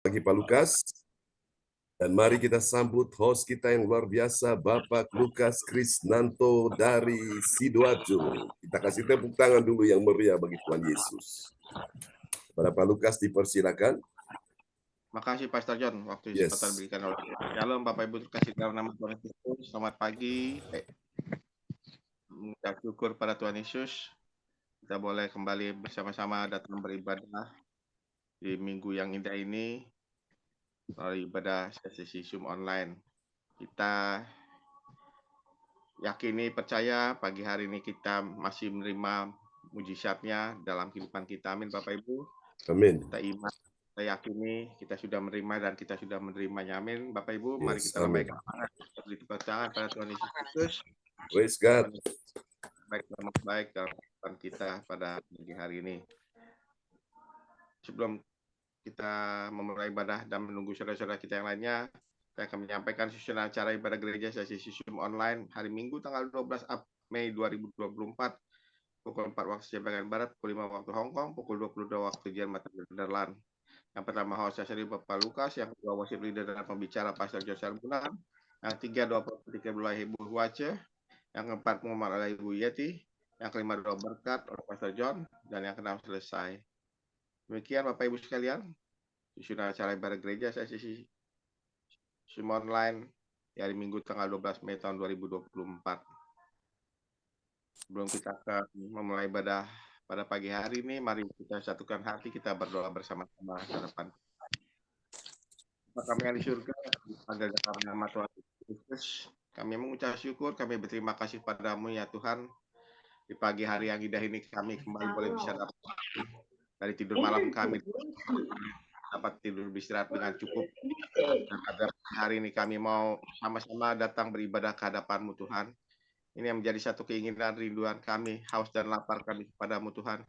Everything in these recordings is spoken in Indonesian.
Pagi Pak Lukas. Dan mari kita sambut host kita yang luar biasa, Bapak Lukas Krisnanto dari Sidoarjo. Kita kasih tepuk tangan dulu yang meriah bagi Tuhan Yesus. Kepada Pak Lukas dipersilakan. Makasih Pastor John, waktu Yes. kesempatan berikan oleh Shalom Bapak Ibu terkasih dalam nama Tuhan Yesus. Selamat pagi. Mengucap syukur pada Tuhan Yesus. Kita boleh kembali bersama-sama datang beribadah di minggu yang indah ini melalui ibadah sesi Zoom online. Kita yakini, percaya pagi hari ini kita masih menerima mujizatnya dalam kehidupan kita. Amin Bapak Ibu. Amin. Kita iman, kita yakini kita sudah menerima dan kita sudah menerimanya. Amin Bapak Ibu. Yes, Mari kita lambaikan tangan, beri tepuk tangan pada Tuhan Yesus Kristus. Praise God. Baik dalam kehidupan kita pada pagi hari ini. Sebelum kita memulai ibadah dan menunggu saudara-saudara kita yang lainnya, saya akan menyampaikan susunan acara ibadah gereja sesi Zoom online hari Minggu tanggal 12 Mei 2024 pukul 4 waktu Asia bagian Barat, pukul 5 waktu Hong Kong, pukul 22 waktu Jerman dan Nederland. Yang pertama host saya Bapak Lukas, yang kedua worship leader dan pembicara Pastor Josel Bulan, yang ketiga doa prophetik mulai Ibu Wace, yang keempat pengumuman oleh Ibu Yeti, yang kelima doa berkat oleh Pastor John, dan yang keenam selesai. Demikian Bapak Ibu sekalian, susunan acara ibadah gereja sesi Zoom online di hari Minggu tanggal 12 Mei tahun 2024. Sebelum kita memulai ibadah pada pagi hari ini, mari kita satukan hati, kita berdoa bersama-sama ke depan. Bapa kami yang di surga, pada dalam nama Tuhan Yesus, kami mengucap syukur, kami berterima kasih padamu ya Tuhan. Di pagi hari yang indah ini kami kembali boleh bisa dapat dari tidur malam kami dapat tidur beristirahat dengan cukup. Dan pada hari ini kami mau sama-sama datang beribadah ke hadapan-Mu Tuhan. Ini yang menjadi satu keinginan rinduan kami, haus dan lapar kami kepadamu Tuhan.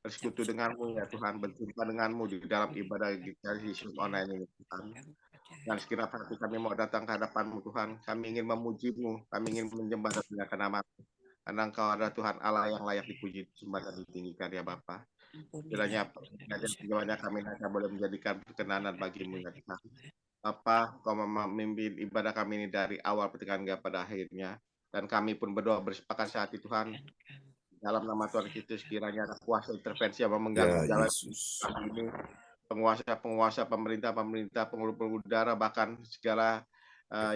Bersekutu denganmu ya Tuhan, berjumpa denganmu di dalam ibadah dari Zoom online ini Tuhan. Dan sekiranya hati kami mau datang ke hadapan-Mu Tuhan, kami ingin memuji-Mu, kami ingin menyembah dan menyembahkan nama-Mu. Karena Engkau adalah Tuhan Allah yang layak dipuji, disembah dan ditinggikan ya Bapa. Kiranya pengajaran kami nanti boleh menjadikan perkenanan bagi-Mu ya Tuhan. Bapa, Kau memimpin ibadah kami ini dari awal pertengahan hingga pada akhirnya. Dan kami pun berdoa bersepakat saat itu Tuhan. Dalam nama Tuhan Kristus, kiranya ada kuasa intervensi yang mengganggu jalan kami ini. Penguasa, pemerintah, pengelola udara, bahkan segala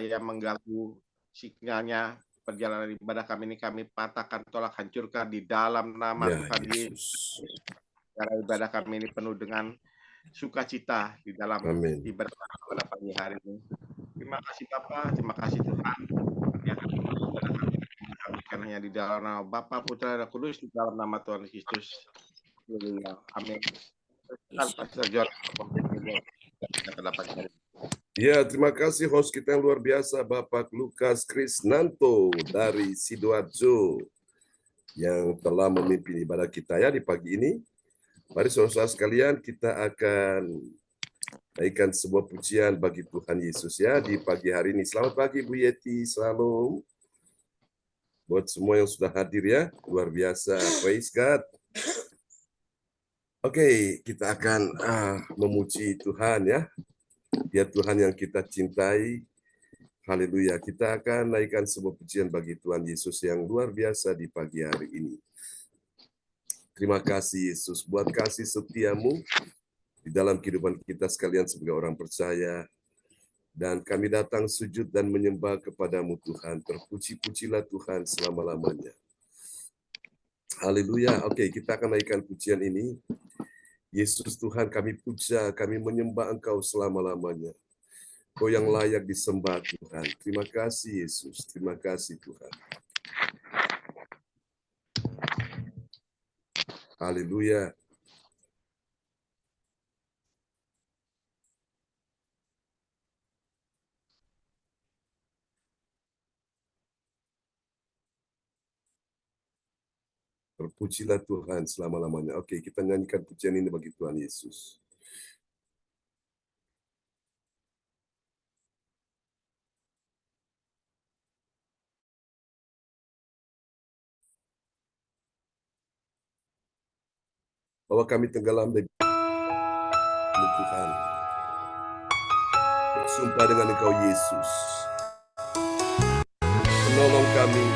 yang mengganggu sinyalnya perjalanan ibadah kami ini, kami patahkan, tolak, hancurkan di dalam nama Tuhan Yesus. Karena ibadah kami ini penuh dengan sukacita di dalam ibadah pada pagi hari ini. Terima kasih Bapa, terima kasih Tuhan. Ya, hanya di dalam nama Bapa, Putra, dan Kudus, di dalam nama Tuhan Kristus. Amin. Pastor John, ya, terima kasih host kita yang luar biasa, Bapak Lukas Krisnanto dari Sidoarjo yang telah memimpin ibadah kita ya di pagi ini. Mari saudara-saudara sekalian, kita akan naikkan sebuah pujian bagi Tuhan Yesus ya di pagi hari ini. Selamat pagi Bu Yeti, shalom. Buat semua yang sudah hadir ya, luar biasa. Praise God. Oke, kita akan memuji Tuhan ya. Dia Tuhan yang kita cintai. Haleluya. Kita akan naikkan sebuah pujian bagi Tuhan Yesus yang luar biasa di pagi hari ini. Terima kasih Yesus buat kasih setiamu di dalam kehidupan kita sekalian sebagai orang percaya. Dan kami datang sujud dan menyembah kepadamu Tuhan. Terpuji-pujilah Tuhan selama-lamanya. Haleluya. Oke, kita akan naikkan pujian ini. Yesus Tuhan, kami puja, kami menyembah Engkau selama-lamanya. Kau yang layak disembah Tuhan. Terima kasih Yesus. Terima kasih Tuhan. Haleluya. Terpujilah Tuhan selama-lamanya. Oke, kita nyanyikan pujian ini bagi Tuhan Yesus. Bahwa kami tenggelam di Tuhan. Sumpah dengan Engkau Yesus, penolong kami,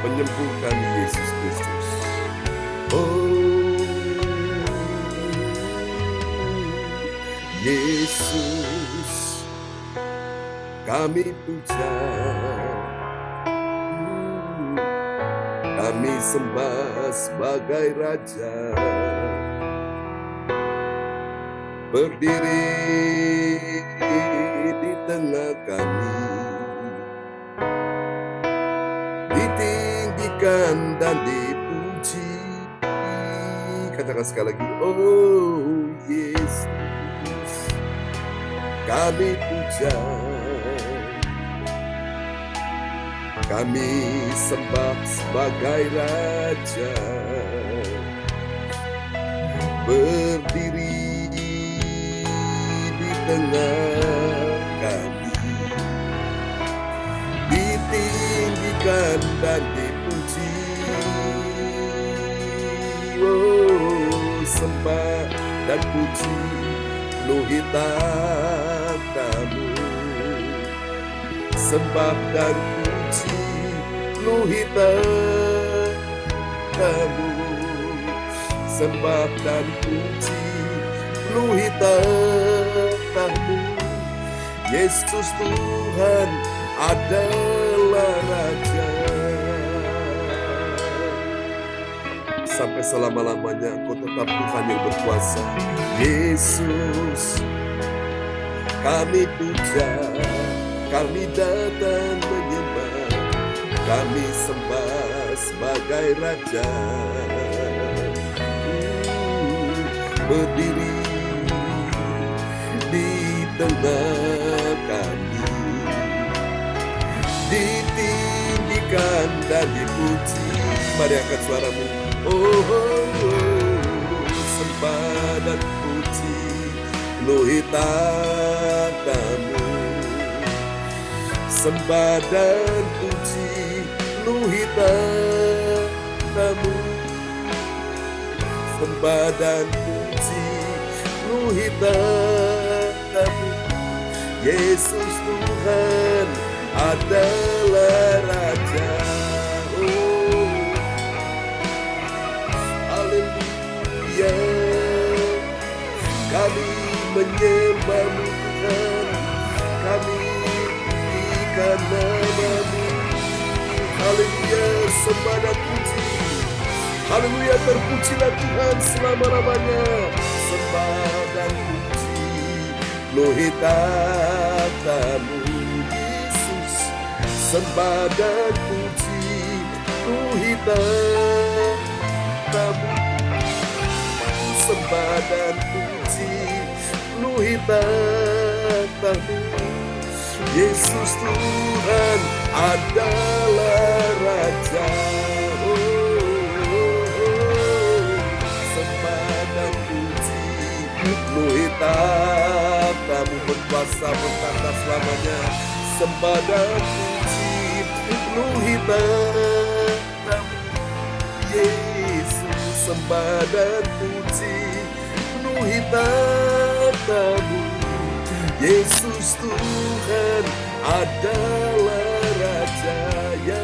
penyembuh kami Yesus Kristus. Oh Yesus, kami puja, kami sembah sebagai Raja, berdiri di tengah kami, ditinggikan dan dipuji. Katakan sekali lagi, oh Yesus, kami puja, kami sembah sebagai Raja, berdiri di tengah kami, ditinggikan dan dipuji. Oh, sembah dan puji penuhi tatamu, sembah dan puji penuhi tatamu, sembah dan puji penuhi tatamu. Yesus Tuhan adalah Raja. Sampai selama-lamanya Engkau tetap Tuhan yang berkuasa. Yesus, kami puja, kami datang menyembah, kami sembah sebagai Raja. Berdiri di tengah kami, ditinggikan dan dipuji. Mari angkat suaramu. Sembah dan puji penuhi tatamu, sembah dan puji penuhi tatamu, sembah dan puji penuhi tatamu. Yesus Tuhan adalah Raja. Haleluya, kami menyembah-Mu Tuhan, kami tinggikan nama-Mu. Haleluya, sembah dan puji. Haleluya, terpujilah Tuhan selama-lamanya. Sembah dan puji penuhi tatamu Yesus, sembah dan puji penuhi tatamu, sembah dan puji penuhi tatamu. Yesus Tuhan adalah Raja. Sembah dan puji penuhi tatamu, berkuasa bertata selamanya. Sembah dan puji penuhi tatamu Yesus, sembah dan puji penuhi tatamu. Yesus Tuhan adalah Raja.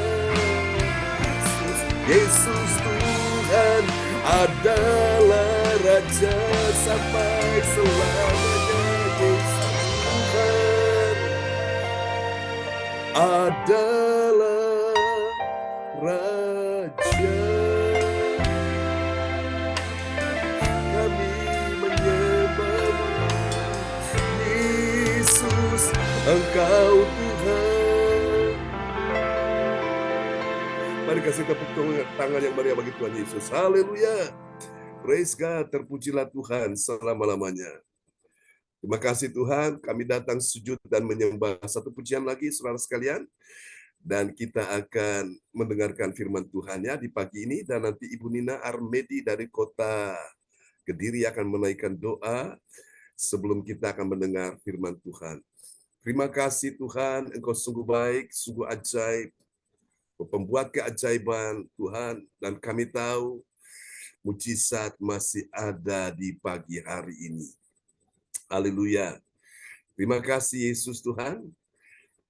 Yesus Tuhan adalah Raja sampai selamanya. Yesus Tuhan adalah Raja. Kami menyembah-Mu Yesus, Engkau Tuhan. Mari kasih tepuk tangan yang meriah bagi Tuhan Yesus. Haleluya. Praise God, terpujilah Tuhan selama-lamanya. Terima kasih Tuhan, kami datang sujud dan menyembah. Satu pujian lagi saudara sekalian. Dan kita akan mendengarkan firman Tuhan ya di pagi ini. Dan nanti Ibu Nina Armedi dari kota Kediri akan menaikkan doa sebelum kita akan mendengar firman Tuhan. Terima kasih Tuhan, Engkau sungguh baik, sungguh ajaib, pembuat keajaiban Tuhan, dan kami tahu mujizat masih ada di pagi hari ini. Haleluya. Terima kasih Yesus Tuhan.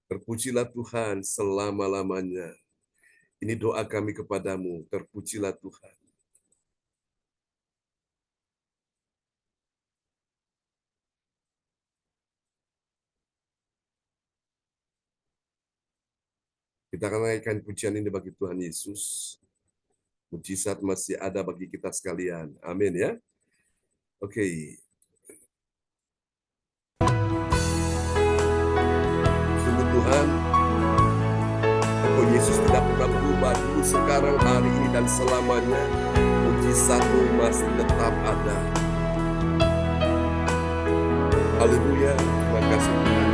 Terpujilah Tuhan selama-lamanya. Ini doa kami kepadamu, terpujilah Tuhan. Kita akan naikkan pujian ini bagi Tuhan Yesus. Mujizat masih ada bagi kita sekalian. Amin ya. Oke. Sungguh Tuhan, Engkau Yesus tidak pernah berubah dulu, sekarang, hari ini, dan selamanya. Mujizat-Mu masih tetap ada. Haleluya, terima kasih Tuhan.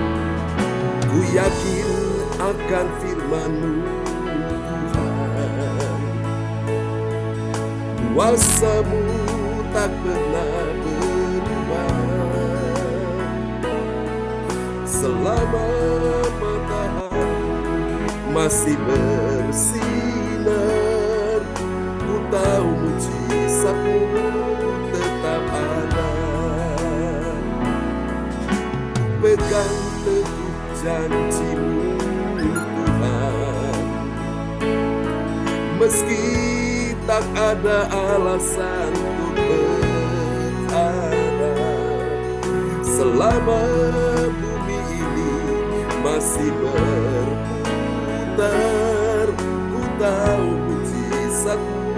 Ku yakin akan firman-Mu Tuhan. Kuasa-Mu tak pernah berubah. Selama matahari masih bersinar, ku tahu mujizat-Mu tetap ada. Pegang teguh janji-Mu Tuhan, meski tak ada alasan untuk berharap. Selama bumi ini masih berputar, ku tahu mujizat-Mu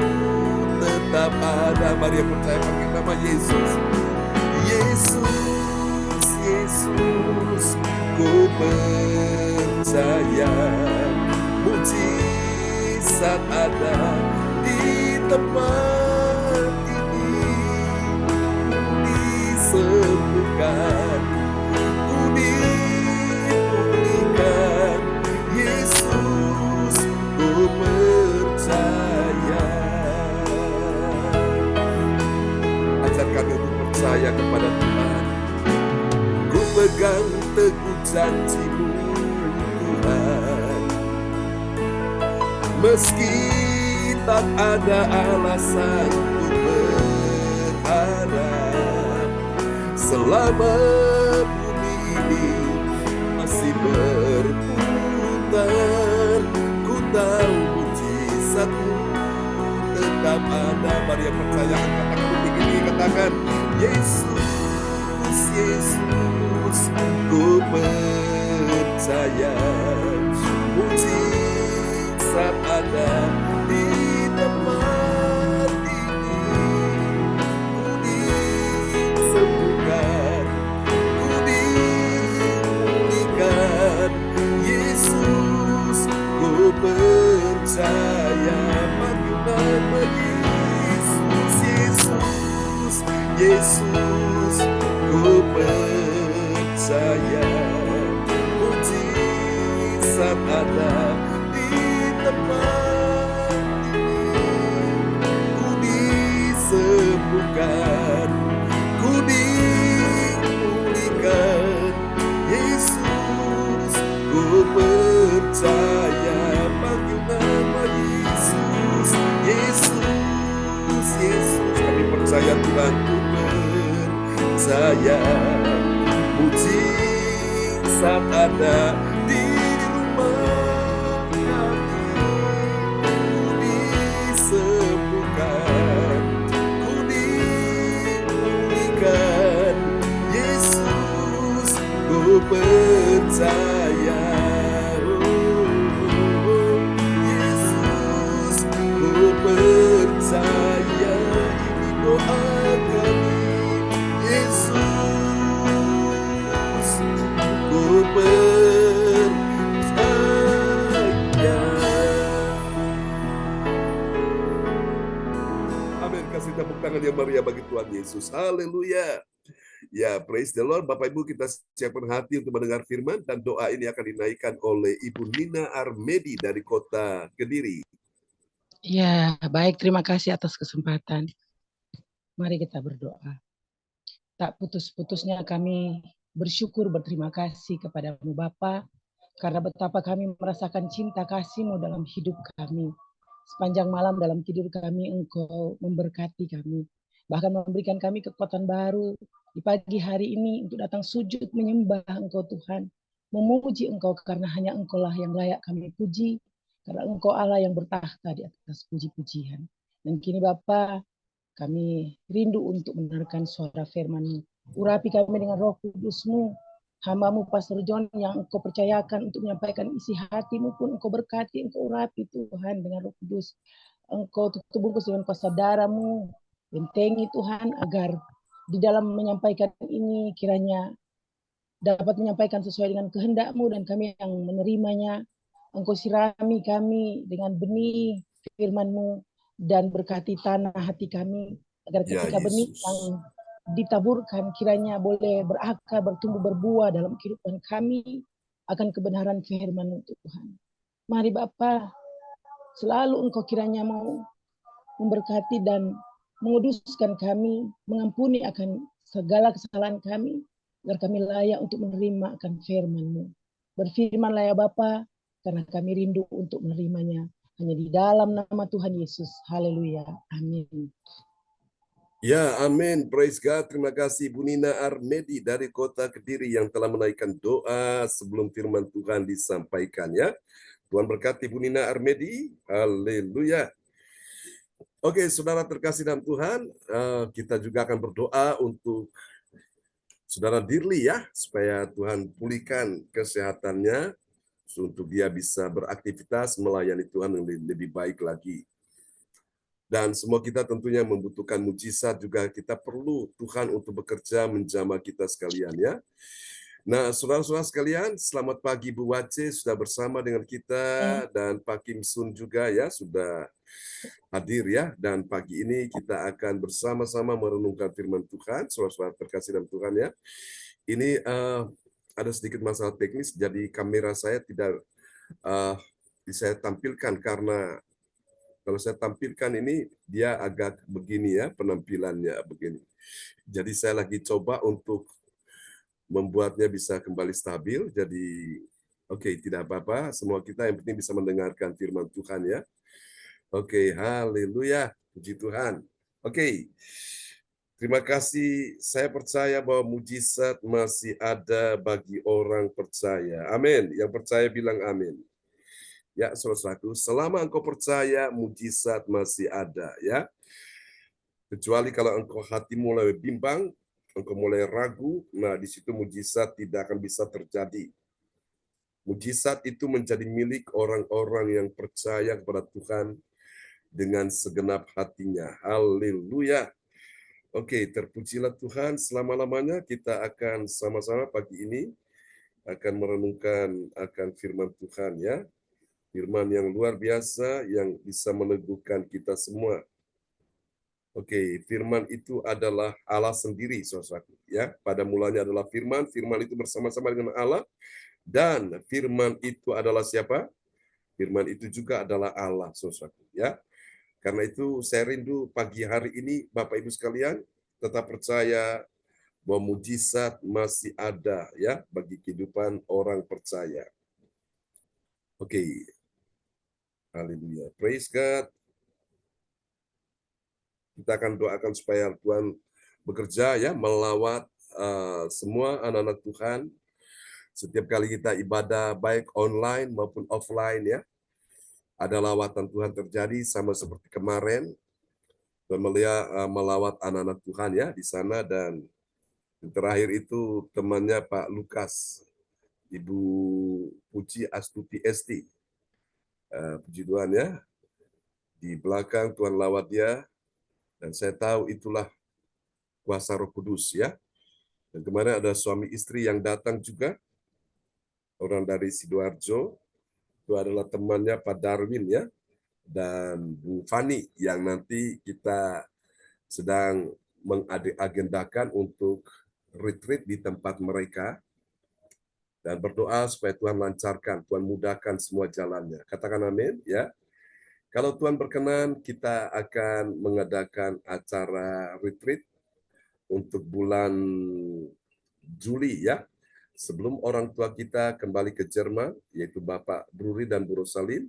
tetap ada. Mari percaya pakai nama Yesus. Yesus, Yesus, ku percaya mujizat ada di tempat ini. Disembuhkan, ku dipulihkan. Yesus, ku percaya. Ajar kami untuk percaya kepada Tuhan. Ku pegang teguh janji-Mu Tuhan, meski tak ada alasan untuk berharap. Selama bumi ini masih berputar, ku tahu mujizat-Mu tetap ada. Mari yang percaya angkat tangan begini, katakan Yesus, Yesus, ku percaya mujizat ada di tempat ini. Ku disembuhkan, ku dipulihkan. Yesus, ku percaya. Panggil nama Yesus, Yesus, Yesus, ku percaya mujizat ada di tempat ini. Ku disembuhkan, ku dipulihkan. Yesus, ku percaya. Panggil nama Yesus, Yesus, Yesus. Kami percaya Tuhan, ku percaya mujizat ada di rumah kami. Ku disembuhkan, ku dipulihkan. Yesus, ku percaya. Yesus, ku percaya. Ini doa kami. Yesus, ku percaya. Amin. Kasih tepuk tangan yang meriah bagi Tuhan Yesus. Haleluya. Ya, praise the Lord. Bapak Ibu, kita siapkan hati untuk mendengar firman, dan doa ini akan dinaikkan oleh Ibu Nina Armedi dari kota Kediri. Ya, baik. Terima kasih atas kesempatan. Mari kita berdoa. Tak putus-putusnya kami bersyukur, berterima kasih kepadamu Bapa, karena betapa kami merasakan cinta kasih-Mu dalam hidup kami. Sepanjang malam dalam tidur kami, Engkau memberkati kami. bahkan memberikan kami kekuatan baru di pagi hari ini untuk datang sujud menyembah Engkau Tuhan, memuji Engkau karena hanya Engkau lah yang layak kami puji, karena Engkau Allah yang bertakhta di atas puji-pujian. Dan kini Bapa, kami rindu untuk mendengarkan suara firman-Mu. Urapi kami dengan Roh Kudus-Mu. Hamba-Mu Pastor John yang Engkau percayakan untuk menyampaikan isi hati-Mu pun Engkau berkati, Engkau urapi Tuhan dengan Roh Kudus. Engkau tutup bungkus dengan kuasa darah-Mu. Bentengi Tuhan agar di dalam menyampaikan ini kiranya dapat menyampaikan sesuai dengan kehendak-Mu dan kami yang menerimanya. Engkau sirami kami dengan benih firman-Mu dan berkati tanah hati kami agar Ya ketika benih Yesus. yang ditaburkan kiranya boleh berakar, bertumbuh, berbuah dalam kehidupan kami akan kebenaran firman Tuhan. Mari Bapa, selalu Engkau kiranya mau memberkati dan menguduskan kami, mengampuni akan segala kesalahan kami, agar kami layak untuk menerima akan firman-Mu. Berfirmanlah ya Bapa, karena kami rindu untuk menerimanya. Hanya di dalam nama Tuhan Yesus. Haleluya. Amin. Ya, amin. Praise God. Terima kasih Bu Nina Armedi dari Kota Kediri yang telah menaikkan doa sebelum firman Tuhan disampaikan ya. Tuhan berkati Bu Nina Armedi. Haleluya. Oke, saudara terkasih dalam Tuhan, kita juga akan berdoa untuk saudara Dirli ya, supaya Tuhan pulihkan kesehatannya, untuk dia bisa beraktivitas melayani Tuhan yang lebih baik lagi. Dan semua kita tentunya membutuhkan mujizat, juga kita perlu Tuhan untuk bekerja menjamah kita sekalian ya. Nah, saudara-saudara sekalian, selamat pagi Bu Wace sudah bersama dengan kita, dan Pak Kim Sun juga ya sudah hadir ya. Dan pagi ini kita akan bersama-sama merenungkan firman Tuhan, saudara-saudara terkasih dalam Tuhan ya. Ini ada sedikit masalah teknis, jadi kamera saya tidak saya tampilkan karena kalau saya tampilkan ini, dia agak begini ya, penampilannya begini. Jadi saya lagi coba untuk membuatnya bisa kembali stabil. Jadi, oke, tidak apa-apa. Semua kita yang penting bisa mendengarkan firman Tuhan ya. Oke, haleluya. Puji Tuhan. Oke, terima kasih. Saya percaya bahwa mujizat masih ada bagi orang percaya. Amin. Yang percaya bilang amin. Ya, saudaraku, selama engkau percaya, mujizat masih ada, ya. Kecuali kalau engkau hati mulai bimbang, engkau mulai ragu, nah di situ mujizat tidak akan bisa terjadi. Mujizat itu menjadi milik orang-orang yang percaya kepada Tuhan dengan segenap hatinya. Haleluya. Oke, terpujilah Tuhan selama-lamanya. Kita akan sama-sama pagi ini akan merenungkan akan firman Tuhan, ya. Firman yang luar biasa yang bisa meneguhkan kita semua. Oke, firman itu adalah Allah sendiri, saudaraku. Ya, pada mulanya adalah firman, firman itu bersama-sama dengan Allah, dan firman itu adalah siapa? Firman itu juga adalah Allah, saudaraku. Ya, karena itu saya rindu pagi hari ini, Bapak Ibu sekalian, tetap percaya bahwa mujizat masih ada ya bagi kehidupan orang percaya. Oke. Haleluya. Praise God. Kita akan doakan supaya Tuhan bekerja ya, melawat semua anak-anak Tuhan. Setiap kali kita ibadah baik online maupun offline ya, ada lawatan Tuhan terjadi sama seperti kemarin. Tuhan melawat anak-anak Tuhan ya di sana, dan yang terakhir itu temannya Pak Lukas, Ibu Puji Astuti Esti. Puji Tuhan ya. Di belakang Tuhan lawat dia, dan saya tahu itulah kuasa Roh Kudus ya. Dan kemarin ada suami istri yang datang juga, orang dari Sidoarjo, itu adalah temannya Pak Darwin ya, dan Bu Fani yang nanti kita sedang mengagendakan untuk retreat di tempat mereka, dan berdoa supaya Tuhan lancarkan, Tuhan mudahkan semua jalannya. Katakan amin ya. Kalau Tuhan berkenan, kita akan mengadakan acara retreat untuk bulan Juli ya. Sebelum orang tua kita kembali ke Jerman, yaitu Bapak Bruri dan Bu Rosalin,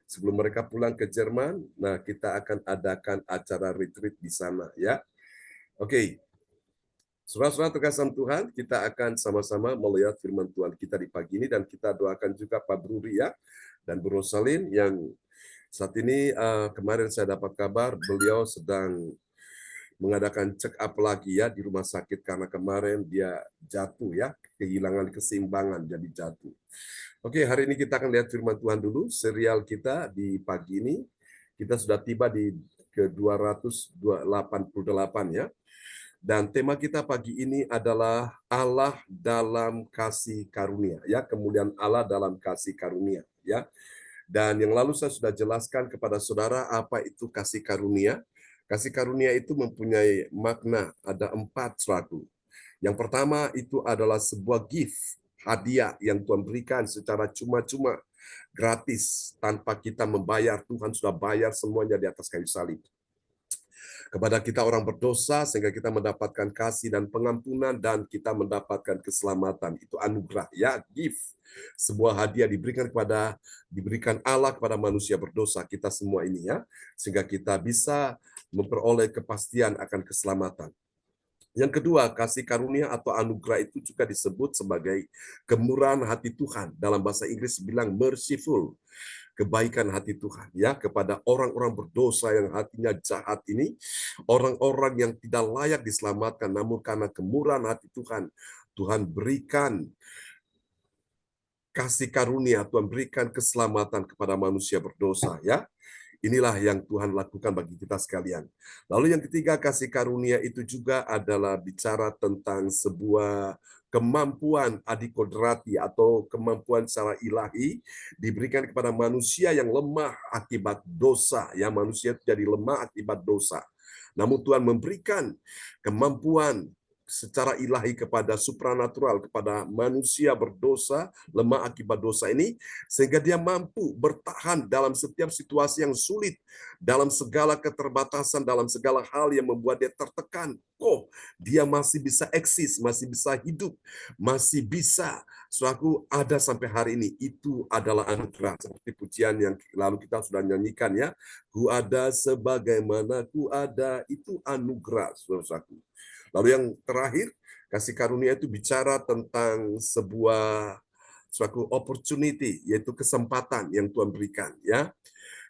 sebelum mereka pulang ke Jerman, nah kita akan adakan acara retreat di sana ya. Oke, saudara-saudara terkasih Tuhan, kita akan sama-sama melihat firman Tuhan kita di pagi ini dan kita doakan juga Pak Bruri ya dan Bu Rosalin yang saat ini kemarin saya dapat kabar beliau sedang mengadakan check up lagi ya di rumah sakit karena kemarin dia jatuh ya, kehilangan keseimbangan jadi jatuh. Oke, hari ini kita akan lihat firman Tuhan dulu. Serial kita di pagi ini kita sudah tiba di ke 288 ya. Dan tema kita pagi ini adalah Allah dalam kasih karunia, ya, kemuliaan Allah dalam kasih karunia, ya. Dan yang lalu saya sudah jelaskan kepada saudara apa itu kasih karunia. Kasih karunia itu mempunyai makna, ada 4 selaku. Yang pertama itu adalah sebuah gift, hadiah yang Tuhan berikan secara cuma-cuma, gratis, tanpa kita membayar. Tuhan sudah bayar semuanya di atas kayu salib. Kepada kita orang berdosa sehingga kita mendapatkan kasih dan pengampunan dan kita mendapatkan keselamatan. Itu anugerah ya, gift. Sebuah hadiah diberikan Allah kepada manusia berdosa kita semua ini ya, sehingga kita bisa memperoleh kepastian akan keselamatan. Yang kedua, kasih karunia atau anugerah itu juga disebut sebagai kemurahan hati Tuhan. Dalam bahasa Inggris bilang merciful. Kebaikan hati Tuhan ya kepada orang-orang berdosa yang hatinya jahat ini, orang-orang yang tidak layak diselamatkan, namun karena kemurahan hati Tuhan, Tuhan berikan kasih karunia, Tuhan berikan keselamatan kepada manusia berdosa ya. Inilah yang Tuhan lakukan bagi kita sekalian. Lalu yang ketiga, kasih karunia itu juga adalah bicara tentang sebuah kemampuan adikodrati atau kemampuan secara ilahi diberikan kepada manusia yang lemah akibat dosa. Ya, manusia jadi lemah akibat dosa. Namun Tuhan memberikan kemampuan secara ilahi kepada supranatural, kepada manusia berdosa, lemah akibat dosa ini, sehingga dia mampu bertahan dalam setiap situasi yang sulit, dalam segala keterbatasan, dalam segala hal yang membuat dia tertekan. Dia masih bisa eksis, masih bisa hidup, masih bisa suatu ada sampai hari ini. Itu adalah anugerah. Seperti pujian yang lalu kita sudah nyanyikan ya. Ku ada sebagaimana ku ada, itu anugerah, saudaraku. Lalu yang terakhir, kasih karunia itu bicara tentang sebuah suatu opportunity, yaitu kesempatan yang Tuhan berikan. Ya,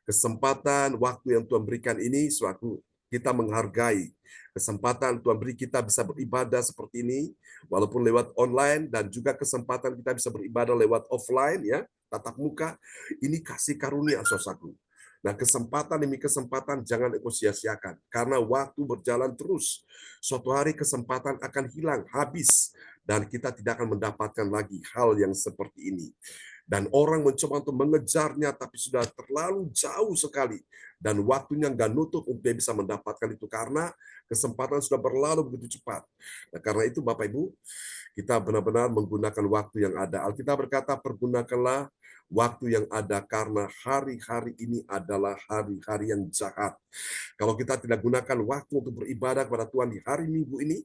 kesempatan waktu yang Tuhan berikan ini suatu kita menghargai. Kesempatan Tuhan beri kita bisa beribadah seperti ini, walaupun lewat online, dan juga kesempatan kita bisa beribadah lewat offline, ya, tatap muka. Ini kasih karunia, saudaraku. Nah, kesempatan demi kesempatan jangan engkau sia-siakan. Karena waktu berjalan terus. Suatu hari kesempatan akan hilang, habis. Dan kita tidak akan mendapatkan lagi hal yang seperti ini. Dan orang mencoba untuk mengejarnya, tapi sudah terlalu jauh sekali. Dan waktunya nggak nutup untuk dia bisa mendapatkan itu. Karena kesempatan sudah berlalu begitu cepat. Nah, karena itu Bapak Ibu, kita benar-benar menggunakan waktu yang ada. Alkitab berkata, pergunakanlah waktu yang ada karena hari-hari ini adalah hari-hari yang jahat. Kalau kita tidak gunakan waktu untuk beribadah kepada Tuhan di hari Minggu ini,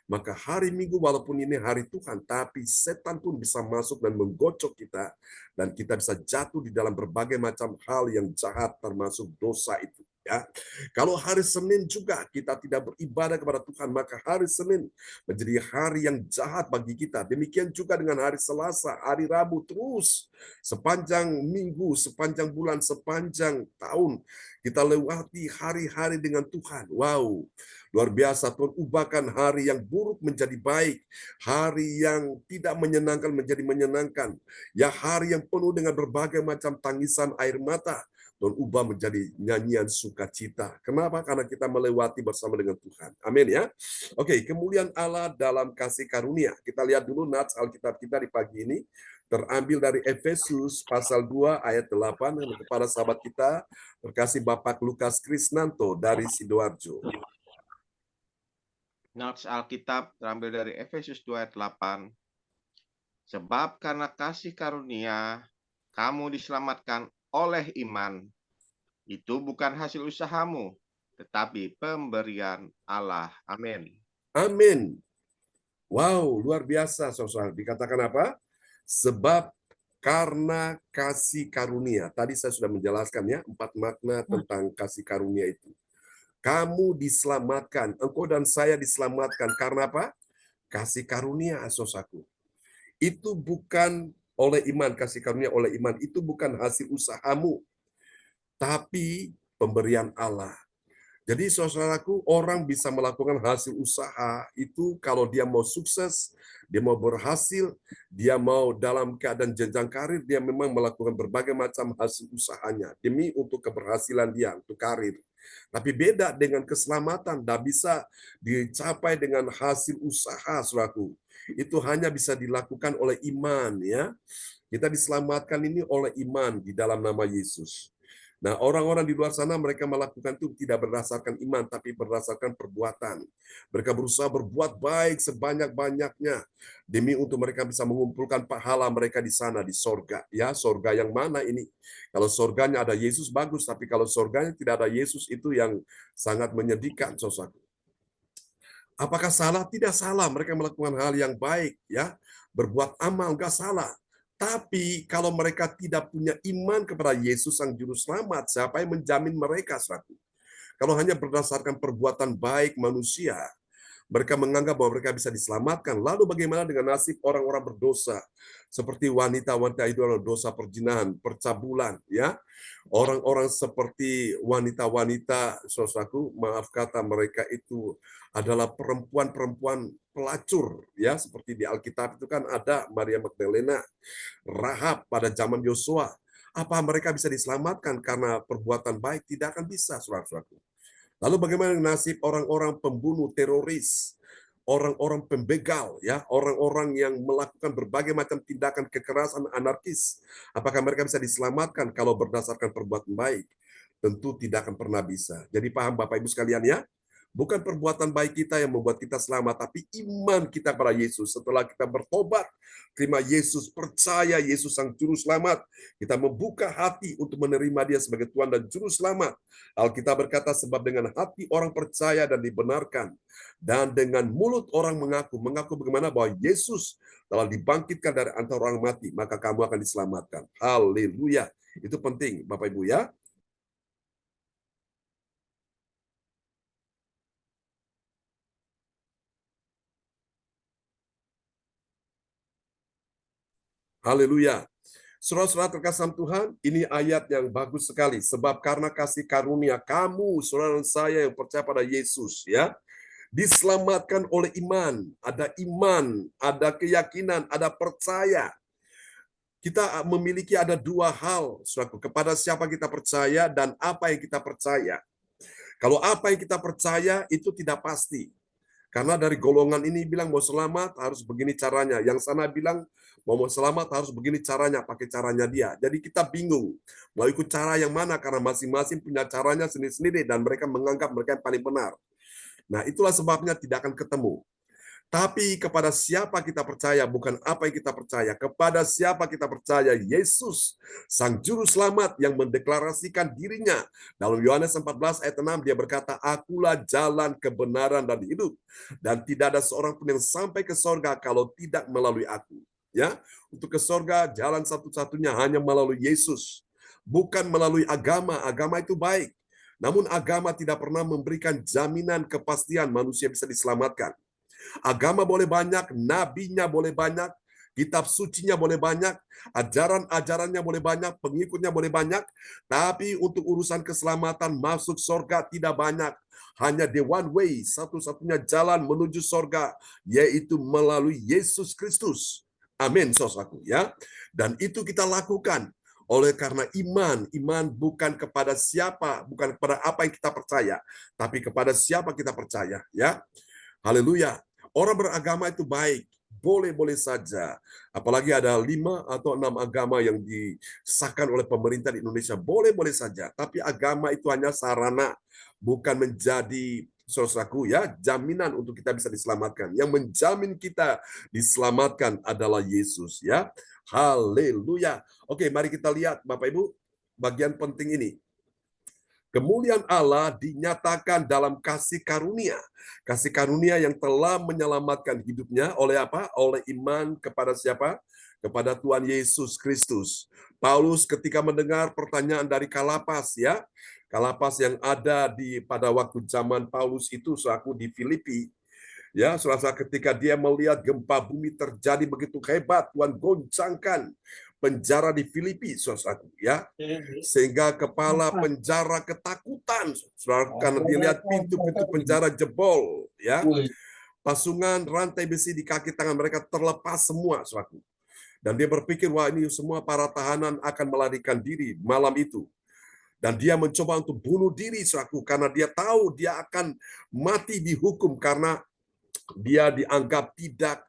maka hari Minggu walaupun ini hari Tuhan, tapi setan pun bisa masuk dan menggocok kita, dan kita bisa jatuh di dalam berbagai macam hal yang jahat termasuk dosa itu. Ya. Kalau hari Senin juga kita tidak beribadah kepada Tuhan, maka hari Senin menjadi hari yang jahat bagi kita. Demikian juga dengan hari Selasa, hari Rabu, terus sepanjang minggu, sepanjang bulan, sepanjang tahun kita lewati hari-hari dengan Tuhan. Wow, luar biasa. Tuhan ubahkan hari yang buruk menjadi baik, hari yang tidak menyenangkan menjadi menyenangkan, ya, hari yang penuh dengan berbagai macam tangisan air mata, Tuhan ubah menjadi nyanyian sukacita. Kenapa? Karena kita melewati bersama dengan Tuhan. Amin ya. Oke, kemuliaan Allah dalam kasih karunia. Kita lihat dulu nats Alkitab kita di pagi ini. Terambil dari Efesus pasal 2 ayat 8 kepada sahabat kita, terkasih Bapak Lukas Krisnanto dari Sidoarjo. Nats Alkitab terambil dari Efesus 2 ayat 8. Sebab karena kasih karunia, kamu diselamatkan oleh iman. Itu bukan hasil usahamu, tetapi pemberian Allah. Amin. Amin. Wow, luar biasa, saudara. Dikatakan apa? Sebab karena kasih karunia. Tadi saya sudah menjelaskan ya, 4 makna tentang kasih karunia itu. Kamu diselamatkan, engkau dan saya diselamatkan karena apa? Kasih karunia, saudaraku. Itu bukan oleh iman, kasih karunia oleh iman. Itu bukan hasil usahamu, tapi pemberian Allah. Jadi saudaraku, orang bisa melakukan hasil usaha itu kalau dia mau sukses, dia mau berhasil, dia mau dalam keadaan jenjang karir, dia memang melakukan berbagai macam hasil usahanya demi untuk keberhasilan dia, untuk karir. Tapi beda dengan keselamatan, tidak bisa dicapai dengan hasil usaha, saudaraku. Itu hanya bisa dilakukan oleh iman, ya. Kita diselamatkan ini oleh iman di dalam nama Yesus. Nah, orang-orang di luar sana mereka melakukan itu tidak berdasarkan iman, tapi berdasarkan perbuatan. Mereka berusaha berbuat baik sebanyak-banyaknya demi untuk mereka bisa mengumpulkan pahala mereka di sana, di sorga. Ya, sorga yang mana ini? Kalau sorganya ada Yesus, bagus. Tapi kalau sorganya tidak ada Yesus, itu yang sangat menyedihkan, saudara. Apakah salah? Tidak salah. Mereka melakukan hal yang baik, ya. Berbuat amal, enggak salah. Tapi kalau mereka tidak punya iman kepada Yesus Sang Juru Selamat, siapa yang menjamin mereka, saudara? Kalau hanya berdasarkan perbuatan baik manusia, mereka menganggap bahwa mereka bisa diselamatkan. Lalu bagaimana dengan nasib orang-orang berdosa? Seperti wanita-wanita itu adalah dosa perzinahan, percabulan, ya. Orang-orang seperti wanita-wanita, saudaraku, maaf kata, mereka itu adalah perempuan-perempuan pelacur, ya, seperti di Alkitab itu kan ada Maria Magdalena, Rahab pada zaman Yosua. Apa mereka bisa diselamatkan karena perbuatan baik? Tidak akan bisa, saudara-saudaraku. Lalu bagaimana nasib orang-orang pembunuh, teroris, orang-orang pembegal, ya, orang-orang yang melakukan berbagai macam tindakan kekerasan anarkis? Apakah mereka bisa diselamatkan kalau berdasarkan perbuatan baik? Tentu tidak akan pernah bisa. Jadi paham Bapak Ibu sekalian, ya? Bukan perbuatan baik kita yang membuat kita selamat, tapi iman kita pada Yesus. Setelah kita bertobat, terima Yesus, percaya Yesus Sang Juru Selamat, kita membuka hati untuk menerima Dia sebagai Tuhan dan Juru Selamat. Alkitab berkata, sebab dengan hati orang percaya dan dibenarkan, dan dengan mulut orang mengaku bagaimana bahwa Yesus telah dibangkitkan dari antara orang mati, maka kamu akan diselamatkan. Haleluya. Itu penting, Bapak Ibu, ya. Haleluya. Saudara-saudara terkasih Tuhan, ini ayat yang bagus sekali. Sebab karena kasih karunia kamu, saudara dan saya yang percaya pada Yesus, ya, diselamatkan oleh iman, ada keyakinan, ada percaya. Kita memiliki ada dua hal, saudaraku, kepada siapa kita percaya dan apa yang kita percaya. Kalau apa yang kita percaya itu tidak pasti. Karena dari golongan ini bilang mau selamat harus begini caranya. Yang sana bilang mau selamat harus begini caranya, pakai caranya dia. Jadi kita bingung mau ikut cara yang mana karena masing-masing punya caranya sendiri-sendiri dan mereka menganggap mereka yang paling benar. Nah, itulah sebabnya tidak akan ketemu. Tapi kepada siapa kita percaya, bukan apa yang kita percaya. Kepada siapa kita percaya, Yesus, Sang Juru Selamat yang mendeklarasikan dirinya. Dalam Yohanes 14 ayat 6, dia berkata, akulah jalan, kebenaran, dan hidup. Dan tidak ada seorang pun yang sampai ke sorga kalau tidak melalui aku. Ya, untuk ke sorga, jalan satu-satunya hanya melalui Yesus. Bukan melalui agama, agama itu baik. Namun agama tidak pernah memberikan jaminan kepastian manusia bisa diselamatkan. Agama boleh banyak, nabinya boleh banyak, kitab sucinya boleh banyak, ajaran-ajarannya boleh banyak, pengikutnya boleh banyak, tapi untuk urusan keselamatan masuk surga tidak banyak. Hanya the one way, satu-satunya jalan menuju surga, yaitu melalui Yesus Kristus. Amin, saudaraku, ya. Dan itu kita lakukan oleh karena iman bukan kepada siapa, bukan kepada apa yang kita percaya, tapi kepada siapa kita percaya, ya. Haleluya. Orang beragama itu baik, boleh-boleh saja. Apalagi ada 5 atau 6 agama yang disahkan oleh pemerintah di Indonesia, boleh-boleh saja. Tapi agama itu hanya sarana, bukan menjadi, saudaraku, ya, jaminan untuk kita bisa diselamatkan. Yang menjamin kita diselamatkan adalah Yesus, ya. Haleluya. Oke, mari kita lihat Bapak Ibu bagian penting ini. Kemuliaan Allah dinyatakan dalam kasih karunia. Kasih karunia yang telah menyelamatkan hidupnya oleh apa? Oleh iman kepada siapa? Kepada Tuhan Yesus Kristus. Paulus ketika mendengar pertanyaan dari Kalapas, ya, Kalapas yang ada pada waktu zaman Paulus itu selaku di Filipi, ya, selasa ketika dia melihat gempa bumi terjadi begitu hebat, Tuhan goncangkan penjara di Filipi, saudaraku, ya, sehingga kepala penjara ketakutan, saudara, karena dia lihat pintu-pintu penjara jebol, ya, pasungan rantai besi di kaki tangan mereka terlepas semua, saudaraku. Dan dia berpikir, wah, ini semua para tahanan akan melarikan diri malam itu. Dan dia mencoba untuk bunuh diri, saudaraku, karena dia tahu dia akan mati dihukum karena dia dianggap tidak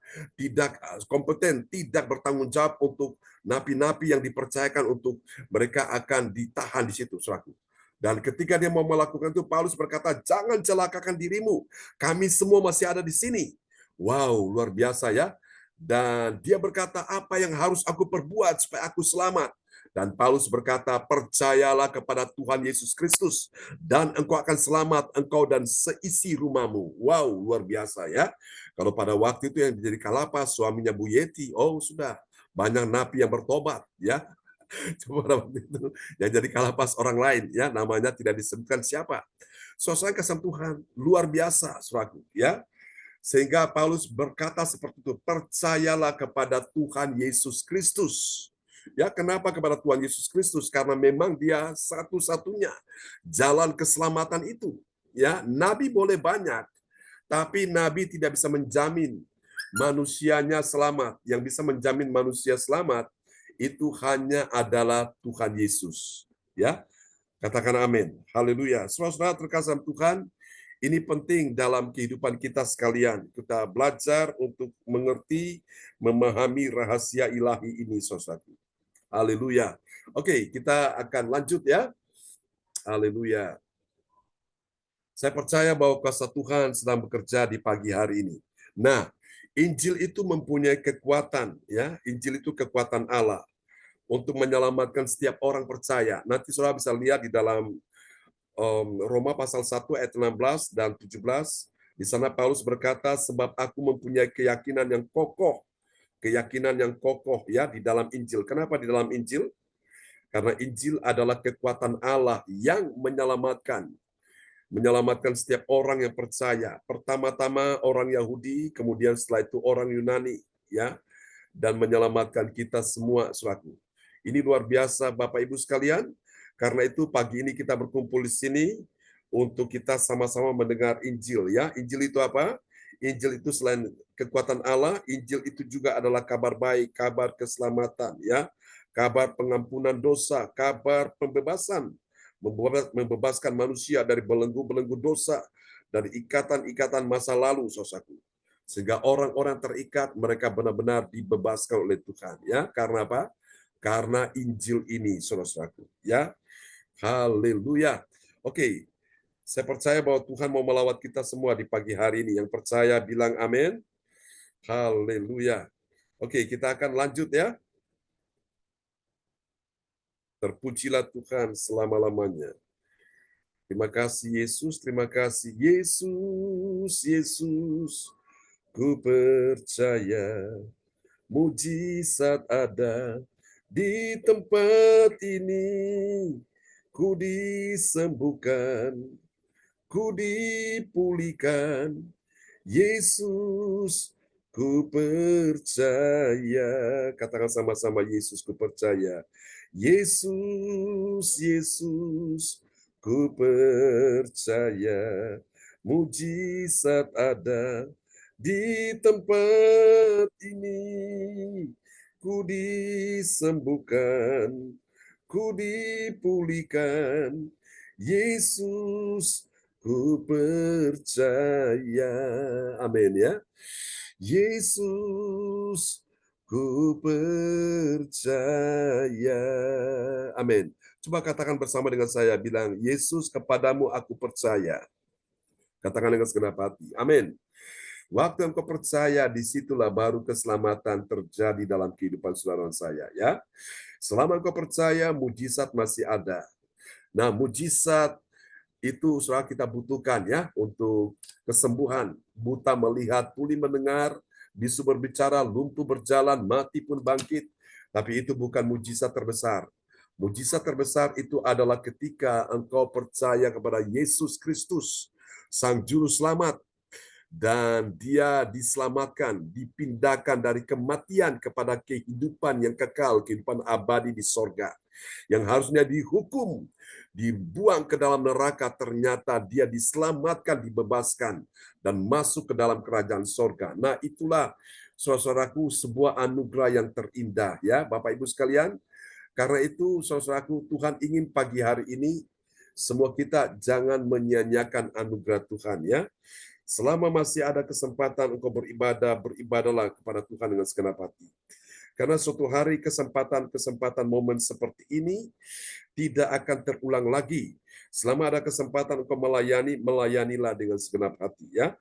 kompeten, tidak bertanggung jawab untuk napi-napi yang dipercayakan untuk mereka akan ditahan di situ, saudaraku. Dan ketika dia mau melakukan itu, Paulus berkata, jangan celakakan dirimu, kami semua masih ada di sini. Wow, luar biasa, ya. Dan dia berkata, apa yang harus aku perbuat supaya aku selamat? Dan Paulus berkata, percayalah kepada Tuhan Yesus Kristus, dan engkau akan selamat, engkau dan seisi rumahmu. Wow, luar biasa, ya. Kalau pada waktu itu yang menjadi Kalapas, suaminya Bu Yeti, oh sudah, banyak napi yang bertobat, ya. Cuma pada waktu itu yang jadi Kalapas orang lain, ya, namanya tidak disebutkan siapa. Suasana kesentuhan luar biasa, saudaraku, ya. Sehingga Paulus berkata seperti itu, percayalah kepada Tuhan Yesus Kristus. Ya, kenapa kepada Tuhan Yesus Kristus? Karena memang dia satu-satunya jalan keselamatan itu. Ya, nabi boleh banyak, tapi nabi tidak bisa menjamin manusianya selamat. Yang bisa menjamin manusia selamat itu hanya adalah Tuhan Yesus. Ya, katakan amin. Haleluya. Saudara-saudara terkasih Tuhan, ini penting dalam kehidupan kita sekalian. Kita belajar untuk mengerti, memahami rahasia ilahi ini, saudara. Haleluya. Oke, kita akan lanjut, ya. Haleluya. Saya percaya bahwa kuasa Tuhan sedang bekerja di pagi hari ini. Nah, Injil itu mempunyai kekuatan, ya. Injil itu kekuatan Allah untuk menyelamatkan setiap orang percaya. Nanti saudara bisa lihat di dalam Roma pasal 1 ayat 16 dan 17. Di sana Paulus berkata, sebab aku mempunyai keyakinan yang kokoh ya di dalam Injil. Kenapa di dalam Injil? Karena Injil adalah kekuatan Allah yang menyelamatkan setiap orang yang percaya. Pertama-tama orang Yahudi, kemudian setelah itu orang Yunani, ya, dan menyelamatkan kita semua, saudaraku. Ini luar biasa, Bapak Ibu sekalian. Karena itu pagi ini kita berkumpul di sini untuk kita sama-sama mendengar Injil, ya. Injil itu apa? Injil itu selain kekuatan Allah, Injil itu juga adalah kabar baik, kabar keselamatan, ya. Kabar pengampunan dosa, kabar pembebasan, membebaskan manusia dari belenggu-belenggu dosa, dari ikatan-ikatan masa lalu, saudaraku. Sehingga orang-orang terikat, mereka benar-benar dibebaskan oleh Tuhan, ya. Karena apa? Karena Injil ini, saudaraku, ya. Haleluya. Oke, saya percaya bahwa Tuhan mau melawat kita semua di pagi hari ini. Yang percaya bilang amin. Haleluya. Oke, kita akan lanjut, ya. Terpujilah Tuhan selama-lamanya. Terima kasih Yesus, terima kasih Yesus, Yesus. Ku percaya mujizat ada di tempat ini. Ku disembuhkan, ku dipulihkan, Yesus, ku percaya. Katakan sama-sama, Yesus, ku percaya. Yesus, Yesus, ku percaya. Mujizat ada di tempat ini. Ku disembuhkan, ku dipulihkan, Yesus, ku percaya. Amin, ya. Yesus, ku percaya. Amin. Coba katakan bersama dengan saya, bilang, Yesus, kepadamu aku percaya. Katakan dengan segenap hati. Amin. Waktu engkau percaya, disitulah baru keselamatan terjadi dalam kehidupan saudara saya, ya. Selama engkau percaya, mujizat masih ada. Nah, mujizat Itu saudara kita butuhkan ya untuk kesembuhan. Buta melihat, tuli mendengar, bisu berbicara, lumpuh berjalan, mati pun bangkit. Tapi itu bukan mujizat terbesar. Mujizat terbesar itu adalah ketika engkau percaya kepada Yesus Kristus, Sang Juru Selamat, dan dia diselamatkan, dipindahkan dari kematian kepada kehidupan yang kekal, kehidupan abadi di sorga. Yang harusnya dihukum, dibuang ke dalam neraka, ternyata dia diselamatkan, dibebaskan, dan masuk ke dalam kerajaan sorga. Nah, itulah saudaraku sebuah anugerah yang terindah ya Bapak Ibu sekalian. Karena itu saudaraku, Tuhan ingin pagi hari ini semua kita jangan menyia-nyiakan anugerah Tuhan ya. Selama masih ada kesempatan engkau beribadah, beribadahlah kepada Tuhan dengan segenap hati. Karena suatu hari kesempatan-kesempatan momen seperti ini tidak akan terulang lagi. Selama ada kesempatan engkau melayani, melayanilah dengan segenap hati ya.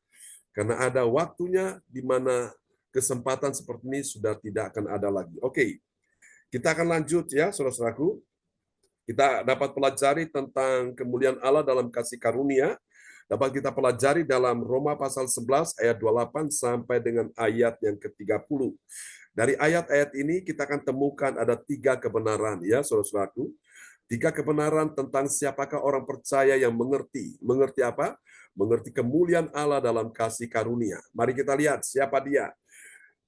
Karena ada waktunya di mana kesempatan seperti ini sudah tidak akan ada lagi. Oke, kita akan lanjut ya saudara-saudaraku. Kita dapat pelajari tentang kemuliaan Allah dalam kasih karunia. Dapat kita pelajari dalam Roma pasal 11 ayat 28 sampai dengan ayat yang ke-30. Dari ayat-ayat ini kita akan temukan ada 3 kebenaran ya saudara-saudaraku. 3 kebenaran tentang siapakah orang percaya yang mengerti. Mengerti apa? Mengerti kemuliaan Allah dalam kasih karunia. Mari kita lihat siapa dia.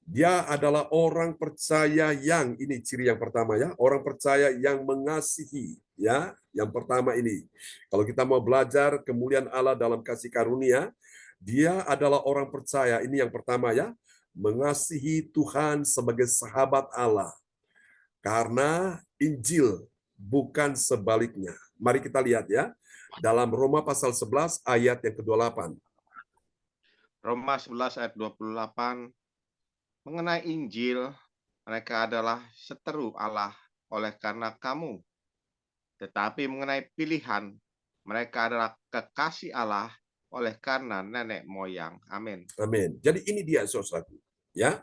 Dia adalah orang percaya yang, ini ciri yang pertama ya, orang percaya yang mengasihi ya. Yang pertama ini. Kalau kita mau belajar kemuliaan Allah dalam kasih karunia, dia adalah orang percaya, ini yang pertama ya, mengasihi Tuhan sebagai sahabat Allah. Karena Injil bukan sebaliknya. Mari kita lihat ya. Dalam Roma pasal 11 ayat yang ke-28. Roma 11 ayat 28. Mengenai Injil, mereka adalah seteru Allah oleh karena kamu. Tetapi mengenai pilihan, mereka adalah kekasih Allah oleh karena nenek moyang. Amin. Amin. Jadi ini dia saudaraku. Ya.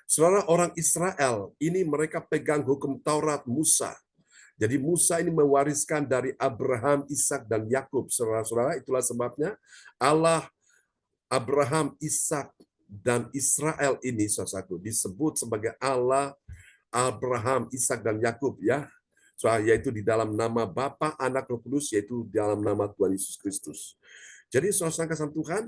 Saudara, orang Israel ini mereka pegang hukum Taurat Musa. Jadi Musa ini mewariskan dari Abraham, Ishak dan Yakub. Saudara-saudara, itulah sebabnya Allah Abraham, Ishak dan Israel ini saudaraku disebut sebagai Allah Abraham, Ishak dan Yakub ya. Yaitu di dalam nama Bapa, Anak, Roh Kudus, yaitu di dalam nama Tuhan Yesus Kristus. Jadi saudara kasih Tuhan,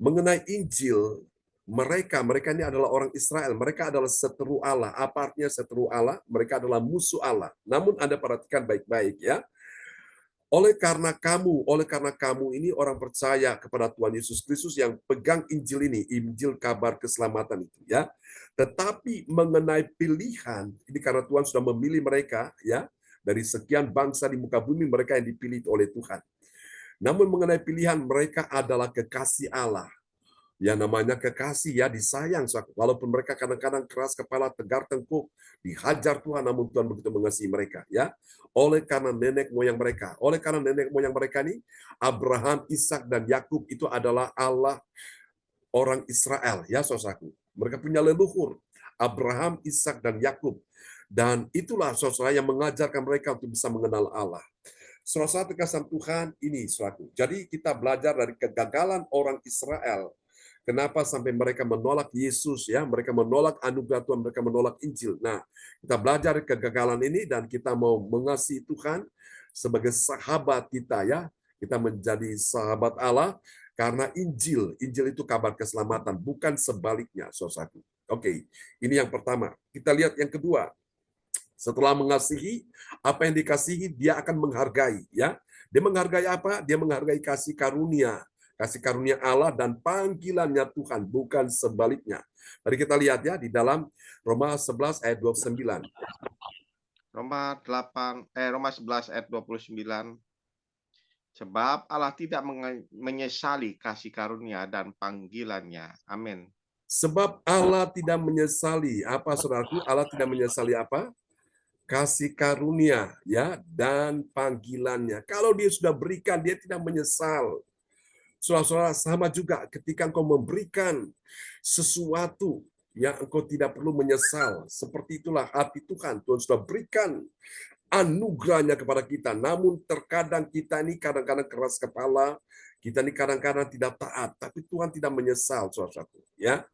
mengenai Injil, mereka ini adalah orang Israel, mereka adalah seteru Allah. Apa artinya seteru Allah? Mereka adalah musuh Allah. Namun Anda perhatikan baik-baik ya. Oleh karena kamu ini orang percaya kepada Tuhan Yesus Kristus yang pegang Injil ini, Injil kabar keselamatan itu ya. Tetapi mengenai pilihan, ini karena Tuhan sudah memilih mereka ya, dari sekian bangsa di muka bumi mereka yang dipilih oleh Tuhan. Namun mengenai pilihan, mereka adalah kekasih Allah. Ya namanya kekasih ya, disayang. Walaupun mereka kadang-kadang keras kepala, tegar tengkuk, dihajar Tuhan, namun Tuhan begitu mengasihi mereka. Ya, oleh karena nenek moyang mereka. Oleh karena nenek moyang mereka ini, Abraham, Ishak dan Yakub itu adalah Allah orang Israel. Ya, saudaraku. Mereka punya leluhur. Abraham, Ishak dan Yakub. Dan itulah saudara yang mengajarkan mereka untuk bisa mengenal Allah. Saudara kasih Tuhan ini saudaraku. Jadi kita belajar dari kegagalan orang Israel. Kenapa sampai mereka menolak Yesus ya? Mereka menolak anugerah Tuhan, mereka menolak Injil. Nah, kita belajar kegagalan ini dan kita mau mengasihi Tuhan sebagai sahabat kita ya. Kita menjadi sahabat Allah karena Injil itu kabar keselamatan, bukan sebaliknya, saudaraku. Oke, ini yang pertama. Kita lihat yang kedua. Setelah mengasihi, apa yang dikasihi dia akan menghargai ya. Dia menghargai apa? Dia menghargai kasih karunia. Kasih karunia Allah dan panggilannya Tuhan, bukan sebaliknya. Mari kita lihat ya di dalam Roma 11 ayat 29. Roma 11 ayat 29. Sebab Allah tidak menyesali kasih karunia dan panggilannya. Amin. Sebab Allah tidak menyesali apa saudaraku? Allah tidak menyesali apa? Kasih karunia ya dan panggilannya. Kalau dia sudah berikan, dia tidak menyesal. Saudara-saudara, sama juga ketika engkau memberikan sesuatu yang engkau tidak perlu menyesal. Seperti itulah hati Tuhan. Tuhan sudah berikan anugerahnya kepada kita. Namun terkadang kita ini kadang-kadang keras kepala, kita ini kadang-kadang tidak taat, tapi Tuhan tidak menyesal, saudara-saudara. Ya,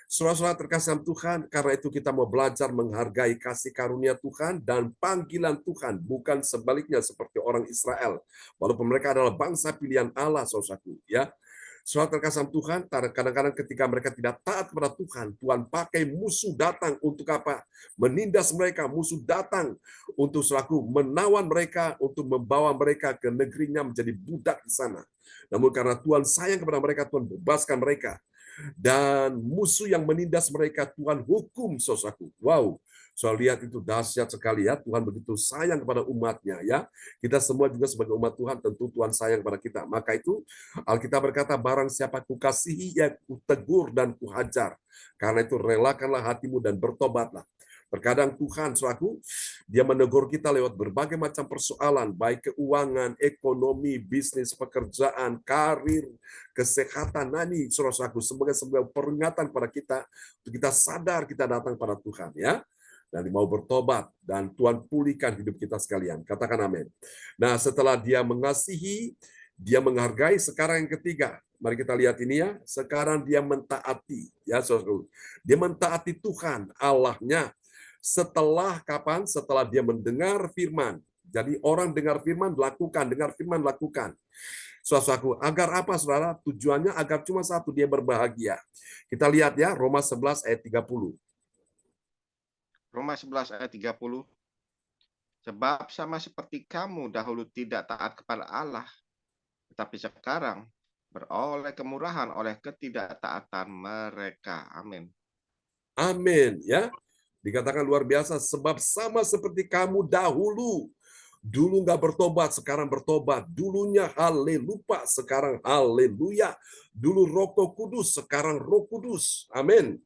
saudara-saudara terkasih dalam Tuhan, karena itu kita mau belajar menghargai kasih karunia Tuhan dan panggilan Tuhan, bukan sebaliknya seperti orang Israel. Walaupun mereka adalah bangsa pilihan Allah, saudara-saudara. Ya, saudara terkasih dalam Tuhan, kadang-kadang ketika mereka tidak taat kepada Tuhan, Tuhan pakai musuh datang untuk apa? Menindas mereka, musuh datang untuk selaku menawan mereka, untuk membawa mereka ke negerinya menjadi budak di sana. Namun karena Tuhan sayang kepada mereka, Tuhan bebaskan mereka. Dan musuh yang menindas mereka, Tuhan hukum, saudaraku. Wow, soal lihat itu dahsyat sekali ya. Tuhan begitu sayang kepada umatnya ya. Kita semua juga sebagai umat Tuhan, tentu Tuhan sayang kepada kita. Maka itu Alkitab berkata, barang siapa kukasihi, ya kutegur dan kuhajar. Karena itu relakanlah hatimu dan bertobatlah. Terkadang Tuhan selaku dia menegur kita lewat berbagai macam persoalan, baik keuangan, ekonomi, bisnis, pekerjaan, karir, kesehatan. Nah ini saudara-saudaraku, sebagai sebuah peringatan pada kita, untuk kita sadar kita datang pada Tuhan ya. Dan mau bertobat, dan Tuhan pulihkan hidup kita sekalian. Katakan amin. Nah setelah dia mengasihi, dia menghargai, sekarang yang ketiga. Mari kita lihat ini ya. Sekarang dia mentaati. Ya, saudara. Dia mentaati Tuhan, Allahnya. Setelah kapan? Setelah dia mendengar firman. Jadi orang dengar firman, lakukan. Dengar firman, lakukan. Saudaraku, agar apa saudara? Tujuannya agar cuma satu, dia berbahagia. Kita lihat ya, Roma 11 ayat 30. Roma 11 ayat 30. Sebab sama seperti kamu dahulu tidak taat kepada Allah, tetapi sekarang beroleh kemurahan oleh ketidaktaatan mereka. Amin. Amin ya. Dikatakan luar biasa, sebab sama seperti kamu dahulu. Dulu nggak bertobat, sekarang bertobat. Dulunya haleluya, sekarang haleluya. Dulu Roh Kudus, sekarang Roh Kudus. Amin.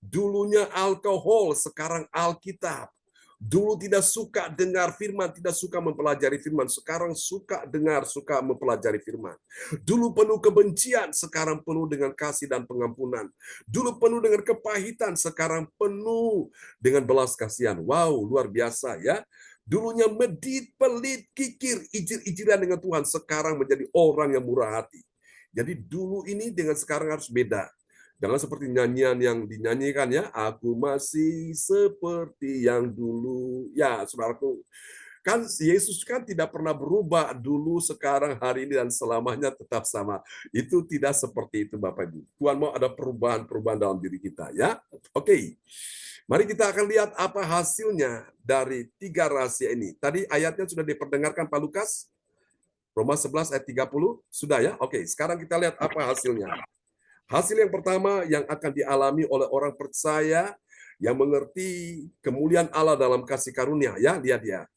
Dulunya alkohol, sekarang Alkitab. Dulu tidak suka dengar firman, tidak suka mempelajari firman. Sekarang suka dengar, suka mempelajari firman. Dulu penuh kebencian, sekarang penuh dengan kasih dan pengampunan. Dulu penuh dengan kepahitan, sekarang penuh dengan belas kasihan. Wow, luar biasa ya. Dulunya medit, pelit, kikir, ijir-ijiran dengan Tuhan. Sekarang menjadi orang yang murah hati. Jadi dulu ini dengan sekarang harus beda. Jangan seperti nyanyian yang dinyanyikan ya, aku masih seperti yang dulu. Ya, saudaraku, kan Yesus kan tidak pernah berubah dulu, sekarang, hari ini, dan selamanya tetap sama. Itu tidak seperti itu Bapak Ibu. Tuhan mau ada perubahan-perubahan dalam diri kita ya. Oke, mari kita akan lihat apa hasilnya dari 3 rahasia ini. Tadi ayatnya sudah diperdengarkan Pak Lukas? Roma 11 ayat 30? Sudah ya? Oke, sekarang kita lihat apa hasilnya. Hasil yang pertama yang akan dialami oleh orang percaya yang mengerti kemuliaan Allah dalam kasih karunia. Ya, lihat ya.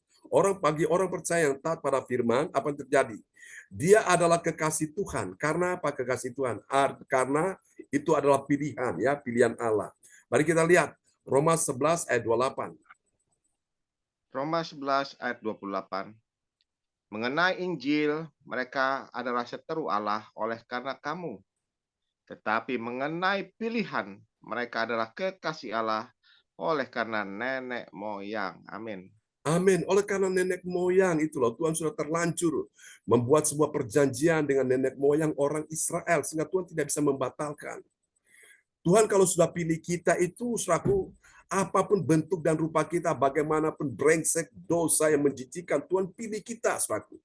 Bagi orang percaya yang taat pada firman, apa yang terjadi? Dia adalah kekasih Tuhan. Karena apa kekasih Tuhan? Karena itu adalah pilihan, ya, pilihan Allah. Mari kita lihat Roma 11 ayat 28. Roma 11 ayat 28. Mengenai Injil, mereka adalah seteru Allah oleh karena kamu. Tetapi mengenai pilihan, mereka adalah kekasih Allah oleh karena nenek moyang. Amin. Amin. Oleh karena nenek moyang itu loh, Tuhan sudah terlanjur membuat sebuah perjanjian dengan nenek moyang orang Israel, sehingga Tuhan tidak bisa membatalkan. Tuhan kalau sudah pilih kita itu, selaku apapun bentuk dan rupa kita, bagaimanapun brengsek, dosa yang menjijikan, Tuhan pilih kita, selaku.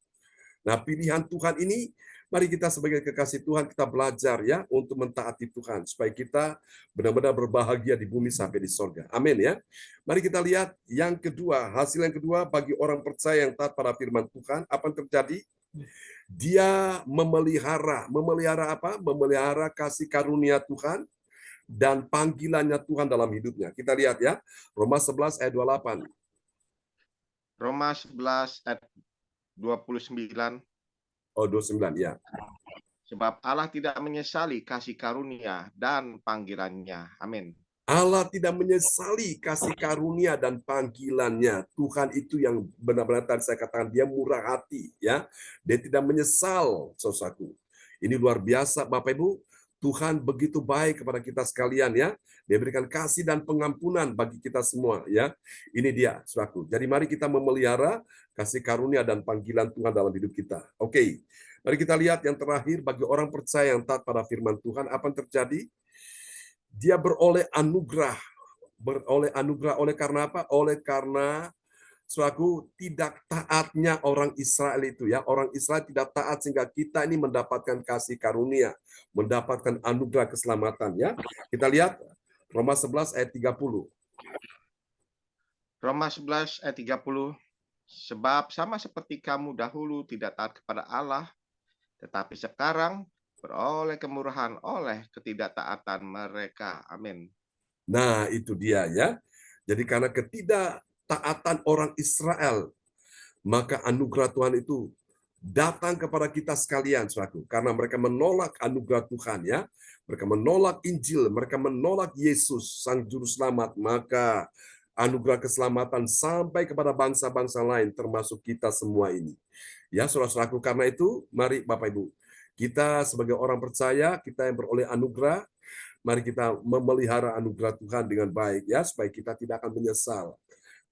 Nah, pilihan Tuhan ini, mari kita sebagai kekasih Tuhan, kita belajar ya untuk mentaati Tuhan, supaya kita benar-benar berbahagia di bumi sampai di sorga. Amin ya. Mari kita lihat yang kedua, hasil yang kedua bagi orang percaya yang taat pada firman Tuhan, apa yang terjadi? Dia memelihara apa? Memelihara kasih karunia Tuhan dan panggilannya Tuhan dalam hidupnya. Kita lihat ya, Roma 11 ayat 28. Roma 11 ayat 29. Oh, 29 ya. Sebab Allah tidak menyesali kasih karunia dan panggilannya. Amin. Allah tidak menyesali kasih karunia dan panggilannya. Tuhan itu yang benar-benar tadi saya katakan, dia murah hati, ya. Dia tidak menyesal, saudaraku. Ini luar biasa Bapak Ibu. Tuhan begitu baik kepada kita sekalian ya. Dia berikan kasih dan pengampunan bagi kita semua ya. Ini dia, saudaraku. Jadi mari kita memelihara kasih karunia dan panggilan Tuhan dalam hidup kita. Oke. Mari kita lihat yang terakhir, bagi orang percaya yang taat pada firman Tuhan, apa yang terjadi? Dia beroleh anugerah. Beroleh anugerah oleh karena apa? Oleh karena suatu tidak taatnya orang Israel itu ya. Orang Israel tidak taat sehingga kita ini mendapatkan kasih karunia, mendapatkan anugerah keselamatan ya. Kita lihat Roma 11 ayat 30. Roma 11 ayat 30. Sebab sama seperti kamu dahulu tidak taat kepada Allah, tetapi sekarang beroleh kemurahan oleh ketidaktaatan mereka. Amin. Nah, itu dia ya. Jadi karena ketidaktaatan orang Israel, maka anugerah Tuhan itu datang kepada kita sekalian, saudaraku. Karena mereka menolak anugerah Tuhan ya. Mereka menolak Injil, mereka menolak Yesus, Sang Juru Selamat. Maka anugerah keselamatan sampai kepada bangsa-bangsa lain, termasuk kita semua ini. Ya, saudara-saudaraku, karena itu, mari Bapak Ibu, kita sebagai orang percaya, kita yang beroleh anugerah, mari kita memelihara anugerah Tuhan dengan baik ya, supaya kita tidak akan menyesal.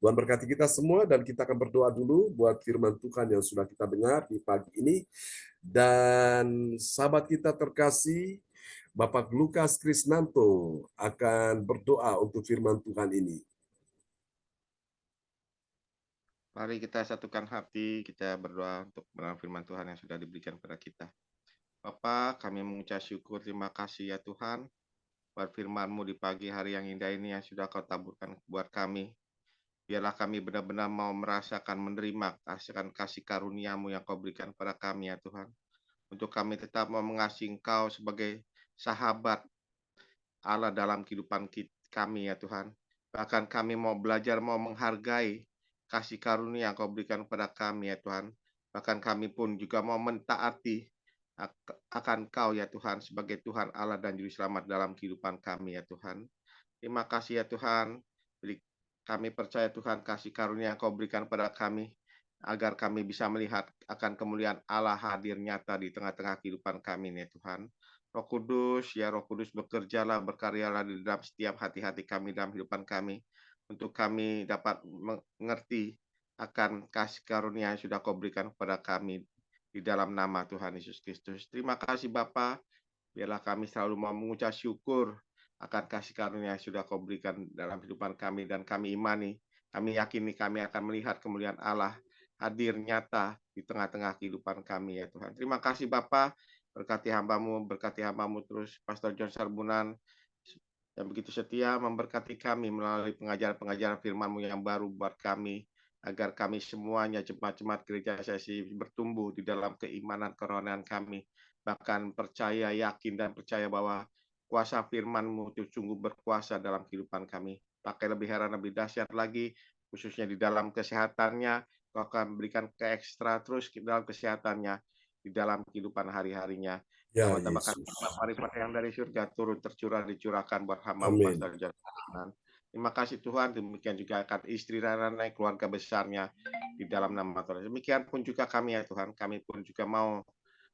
Tuhan berkati kita semua dan kita akan berdoa dulu buat firman Tuhan yang sudah kita dengar di pagi ini. Dan sahabat kita terkasih, Bapak Lukas Krisnanto akan berdoa untuk firman Tuhan ini. Mari kita satukan hati, kita berdoa untuk menerima firman Tuhan yang sudah diberikan kepada kita. Bapa, kami mengucap syukur, terima kasih ya Tuhan, buat firman-Mu di pagi hari yang indah ini yang sudah Kau taburkan buat kami. Biarlah kami benar-benar mau merasakan, menerima kasih karunia-Mu yang Kau berikan kepada kami ya Tuhan. Untuk kami tetap mau mengasihi Engkau sebagai sahabat Allah dalam kehidupan kami ya Tuhan. Bahkan kami mau belajar, mau menghargai kasih karunia yang Kau berikan kepada kami ya Tuhan. Bahkan kami pun juga mau mentaati akan Kau ya Tuhan sebagai Tuhan Allah dan Juru Selamat dalam kehidupan kami ya Tuhan. Terima kasih ya Tuhan. Kami percaya Tuhan kasih karunia yang Kau berikan kepada kami agar kami bisa melihat akan kemuliaan Allah hadir nyata di tengah-tengah kehidupan kami ya Tuhan. Roh Kudus, ya Roh Kudus bekerjalah, berkaryalah di dalam setiap hati-hati kami dalam kehidupan kami. Untuk kami dapat mengerti akan kasih karunia yang sudah Kau berikan kepada kami di dalam nama Tuhan Yesus Kristus. Terima kasih Bapa. Biarlah kami selalu mau mengucap syukur akan kasih karunia yang sudah Kau berikan dalam kehidupan kami. Dan kami imani, kami yakini kami akan melihat kemuliaan Allah hadir nyata di tengah-tengah kehidupan kami ya Tuhan. Terima kasih Bapa. Berkati hamba-Mu terus, Pastor John Sarbunan, yang begitu setia memberkati kami melalui pengajaran-pengajaran firman-Mu yang baru buat kami, agar kami semuanya jemaat-jemaat gereja sesi bertumbuh di dalam keimanan kerohanian kami, bahkan percaya, yakin, dan percaya bahwa kuasa firman-Mu itu sungguh berkuasa dalam kehidupan kami. Pakai lebih heran, lebih dahsyat lagi, khususnya di dalam kesehatannya, Kau akan berikan keekstra terus dalam kesehatannya, di dalam kehidupan hari-harinya. Ya, Yang bahkan Yesus. marifat yang dari surga turun dicurahkan buat hamba-Mu Amin. Pastor John. Terima kasih Tuhan, demikian juga akan istri Rana, keluarga besarnya di dalam nama Tuhan. Demikian pun juga kami ya Tuhan, kami pun juga mau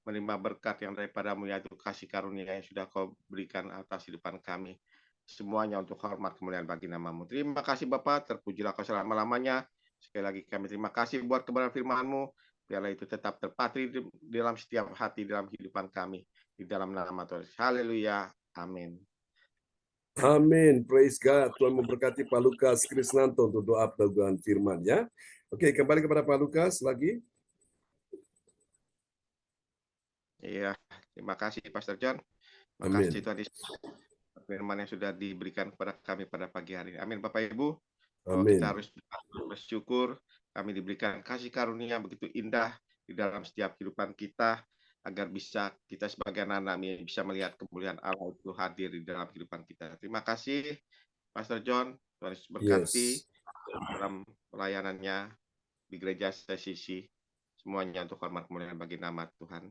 menerima berkat yang daripada-Mu, yaitu kasih karunia yang sudah Kau berikan atas kehidupan kami. Semuanya untuk hormat kemuliaan bagi nama-Mu. Terima kasih Bapak, terpujilah Kau selama-lamanya. Sekali lagi kami terima kasih buat kebenaran firman-Mu. Biarlah itu tetap terpatri di dalam setiap hati dalam kehidupan kami. Di dalam nama Tuhan. Haleluya. Amin. Amin. Praise God. Tuhan memberkati Pak Lukas Krisnanto untuk doa peneguhan firman ya. Oke, kembali kepada Pak Lukas lagi. Iya, terima kasih Pastor John. Terima Amin. kasih Tuhan Yesus. Firman yang sudah diberikan kepada kami pada pagi hari ini. Amin Bapak Ibu. Bahwa Amin. kita harus bersyukur kami diberikan kasih karunia begitu indah di dalam setiap kehidupan kita, agar bisa kita sebagai anak-anak bisa melihat kemuliaan Allah itu hadir di dalam kehidupan kita. Terima kasih Pastor John. Tuhan Yesus berkati dalam pelayanannya di gereja sesi semuanya untuk hormat kemuliaan bagi nama Tuhan.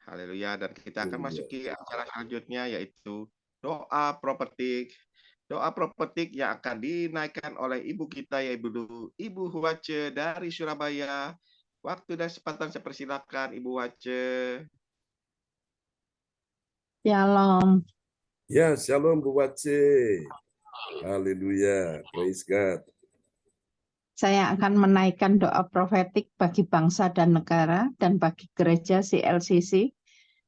Haleluya. Dan kita akan masuki acara selanjutnya, yaitu doa prophetik. Doa prophetik yang akan dinaikkan oleh ibu kita, yaitu Ibu Huwace dari Surabaya. Waktu dan kesempatan saya persilakan Ibu Huwace. Shalom. Ya, shalom Bu Wace. Haleluya, praise God. Saya akan menaikkan doa profetik bagi bangsa dan negara dan bagi gereja CLCC,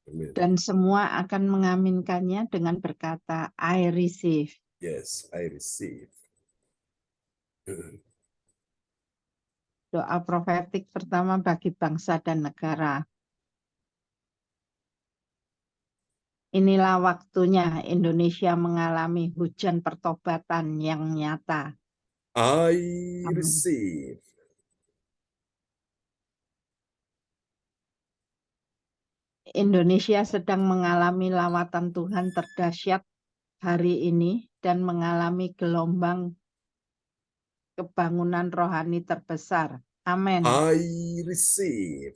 Amen. dan semua akan mengaminkannya dengan berkata, I receive. Yes, I receive. Doa profetik pertama bagi bangsa dan negara. Inilah waktunya Indonesia mengalami hujan pertobatan yang nyata. I Amin. receive. Indonesia sedang mengalami lawatan Tuhan terdahsyat hari ini dan mengalami gelombang kebangunan rohani terbesar. Amin. I receive.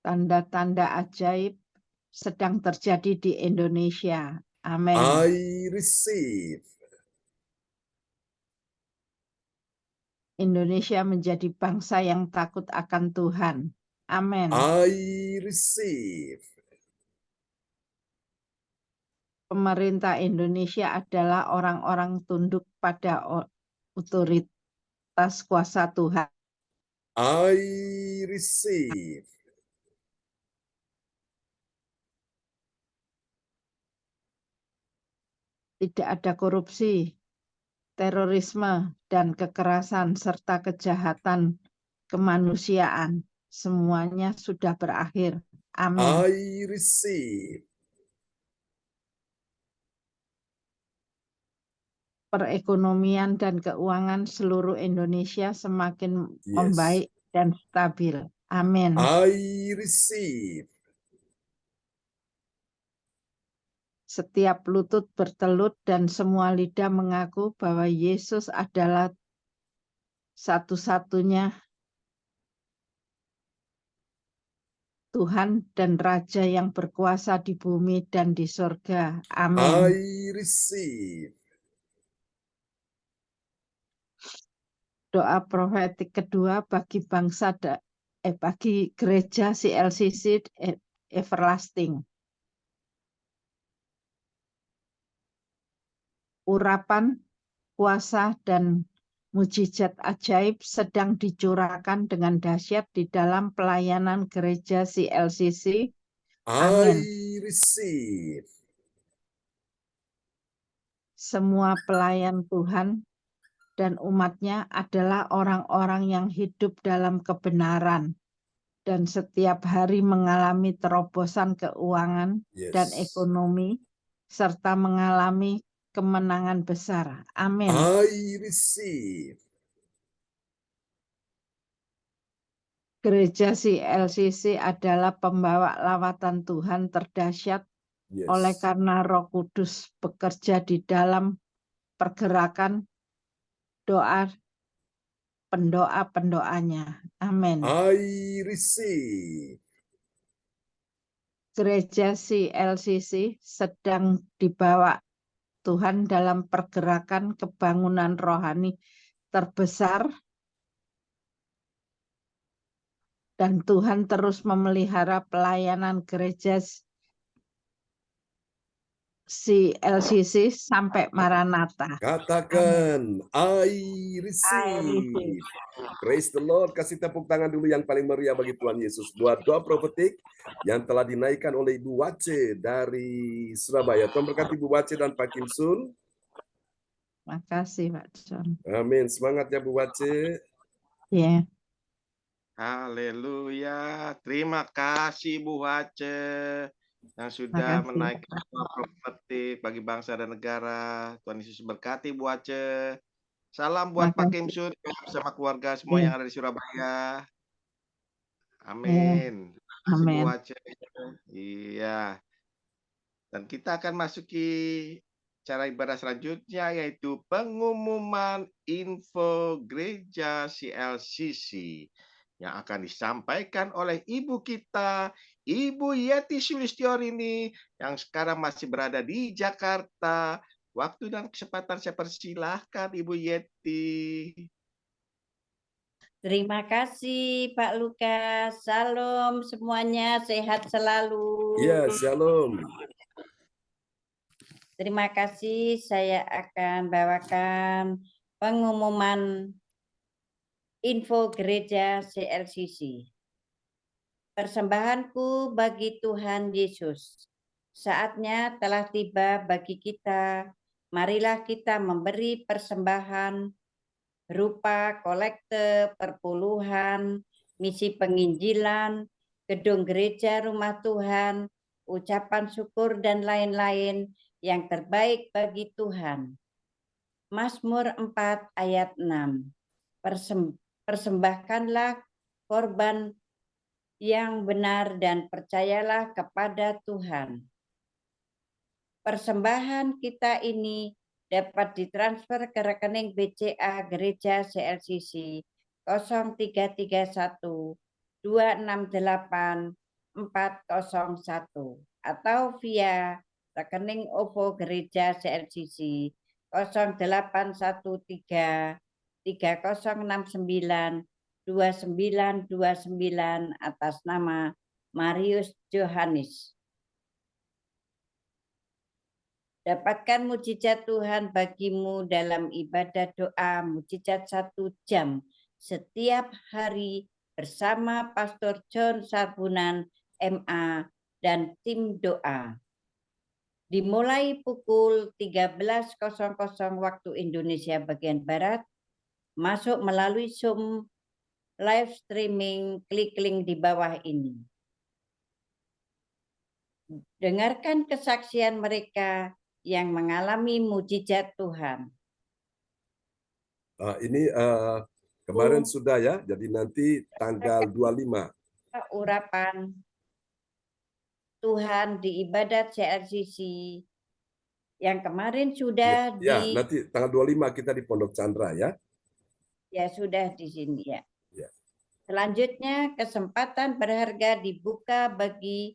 Tanda-tanda ajaib sedang terjadi di Indonesia. Amin. I receive. Indonesia menjadi bangsa yang takut akan Tuhan. Amin. I receive. Pemerintah Indonesia adalah orang-orang tunduk pada otoritas kuasa Tuhan. I receive. Tidak ada korupsi, terorisme, dan kekerasan, serta kejahatan kemanusiaan. Semuanya sudah berakhir. Amin. I receive. Perekonomian dan keuangan seluruh Indonesia semakin Yes. membaik dan stabil. Amin. I receive. Setiap lutut bertelut dan semua lidah mengaku bahwa Yesus adalah satu-satunya Tuhan dan Raja yang berkuasa di bumi dan di surga. Amin. I receive. Doa profetik kedua bagi bagi gereja CLCC Everlasting. Urapan, kuasa, dan mujizat ajaib sedang dicurahkan dengan dahsyat di dalam pelayanan gereja CLCC. Amin. I receive. Semua pelayan Tuhan dan umatnya adalah orang-orang yang hidup dalam kebenaran dan setiap hari mengalami terobosan keuangan dan Yes. ekonomi serta mengalami kemenangan besar. Amin. I receive. Gereja CLCC adalah pembawa lawatan Tuhan terdahsyat Yes. oleh karena Roh Kudus bekerja di dalam pergerakan doa pendoa-pendoanya. Amin. I receive. Gereja CLCC sedang dibawa Tuhan dalam pergerakan kebangunan rohani terbesar, dan Tuhan terus memelihara pelayanan gereja CLCC sampai Maranatha. Katakan, I receive. Praise the Lord. Kasih tepuk tangan dulu yang paling meriah bagi Tuhan Yesus. Buat doa profetik yang telah dinaikkan oleh Ibu Wace dari Surabaya. Tuhan berkati Ibu Wace dan Pak Kim Sun. Makasih, Pak John. Amin. Semangat ya Bu Wace. Ya. Haleluya. Terima kasih Bu Wace yang sudah Makasih. menaikkan doa profetik bagi bangsa dan negara. Tuhan Yesus berkati Bu Wace. Salam buat Pak Kim Sun bersama keluarga semua yang ada di Surabaya. Amin. Terima kasih Bu Amin. Wace. Iya. Dan kita akan masuki cara ibadah selanjutnya, yaitu pengumuman info gereja CLCC yang akan disampaikan oleh ibu kita, Ibu Yeti Sulistyorini, yang sekarang masih berada di Jakarta. Waktu dan kesempatan saya persilahkan Ibu Yeti. Terima kasih Pak Lukas. Salam semuanya, sehat selalu. Ya, shalom. Terima kasih, saya akan bawakan pengumuman info gereja CLCC. Persembahanku bagi Tuhan Yesus. Saatnya telah tiba bagi kita. Marilah kita memberi persembahan berupa kolekte, perpuluhan, misi penginjilan, gedung gereja rumah Tuhan, ucapan syukur dan lain-lain yang terbaik bagi Tuhan. Mazmur 4 ayat 6. Persembahkanlah korban yang benar dan percayalah kepada Tuhan. Persembahan kita ini dapat ditransfer ke rekening BCA Gereja CLCC 0331 268 401 atau via rekening OVO Gereja CLCC 0813 3069 2929 atas nama Marius Johannes. Dapatkan mujizat Tuhan bagimu dalam ibadah doa mujizat 1 jam setiap hari bersama Pastor John Sarbunan MA dan tim doa. Dimulai pukul 13.00 waktu Indonesia bagian Barat, masuk melalui Zoom live streaming, klik link di bawah ini. Dengarkan kesaksian mereka yang mengalami mujizat Tuhan. Ini kemarin sudah ya, jadi nanti tanggal 25. Urapan Tuhan di ibadat CLCC yang kemarin sudah ya, nanti tanggal 25 kita di Pondok Chandra ya. Ya sudah di sini ya. Ya. Selanjutnya kesempatan berharga dibuka bagi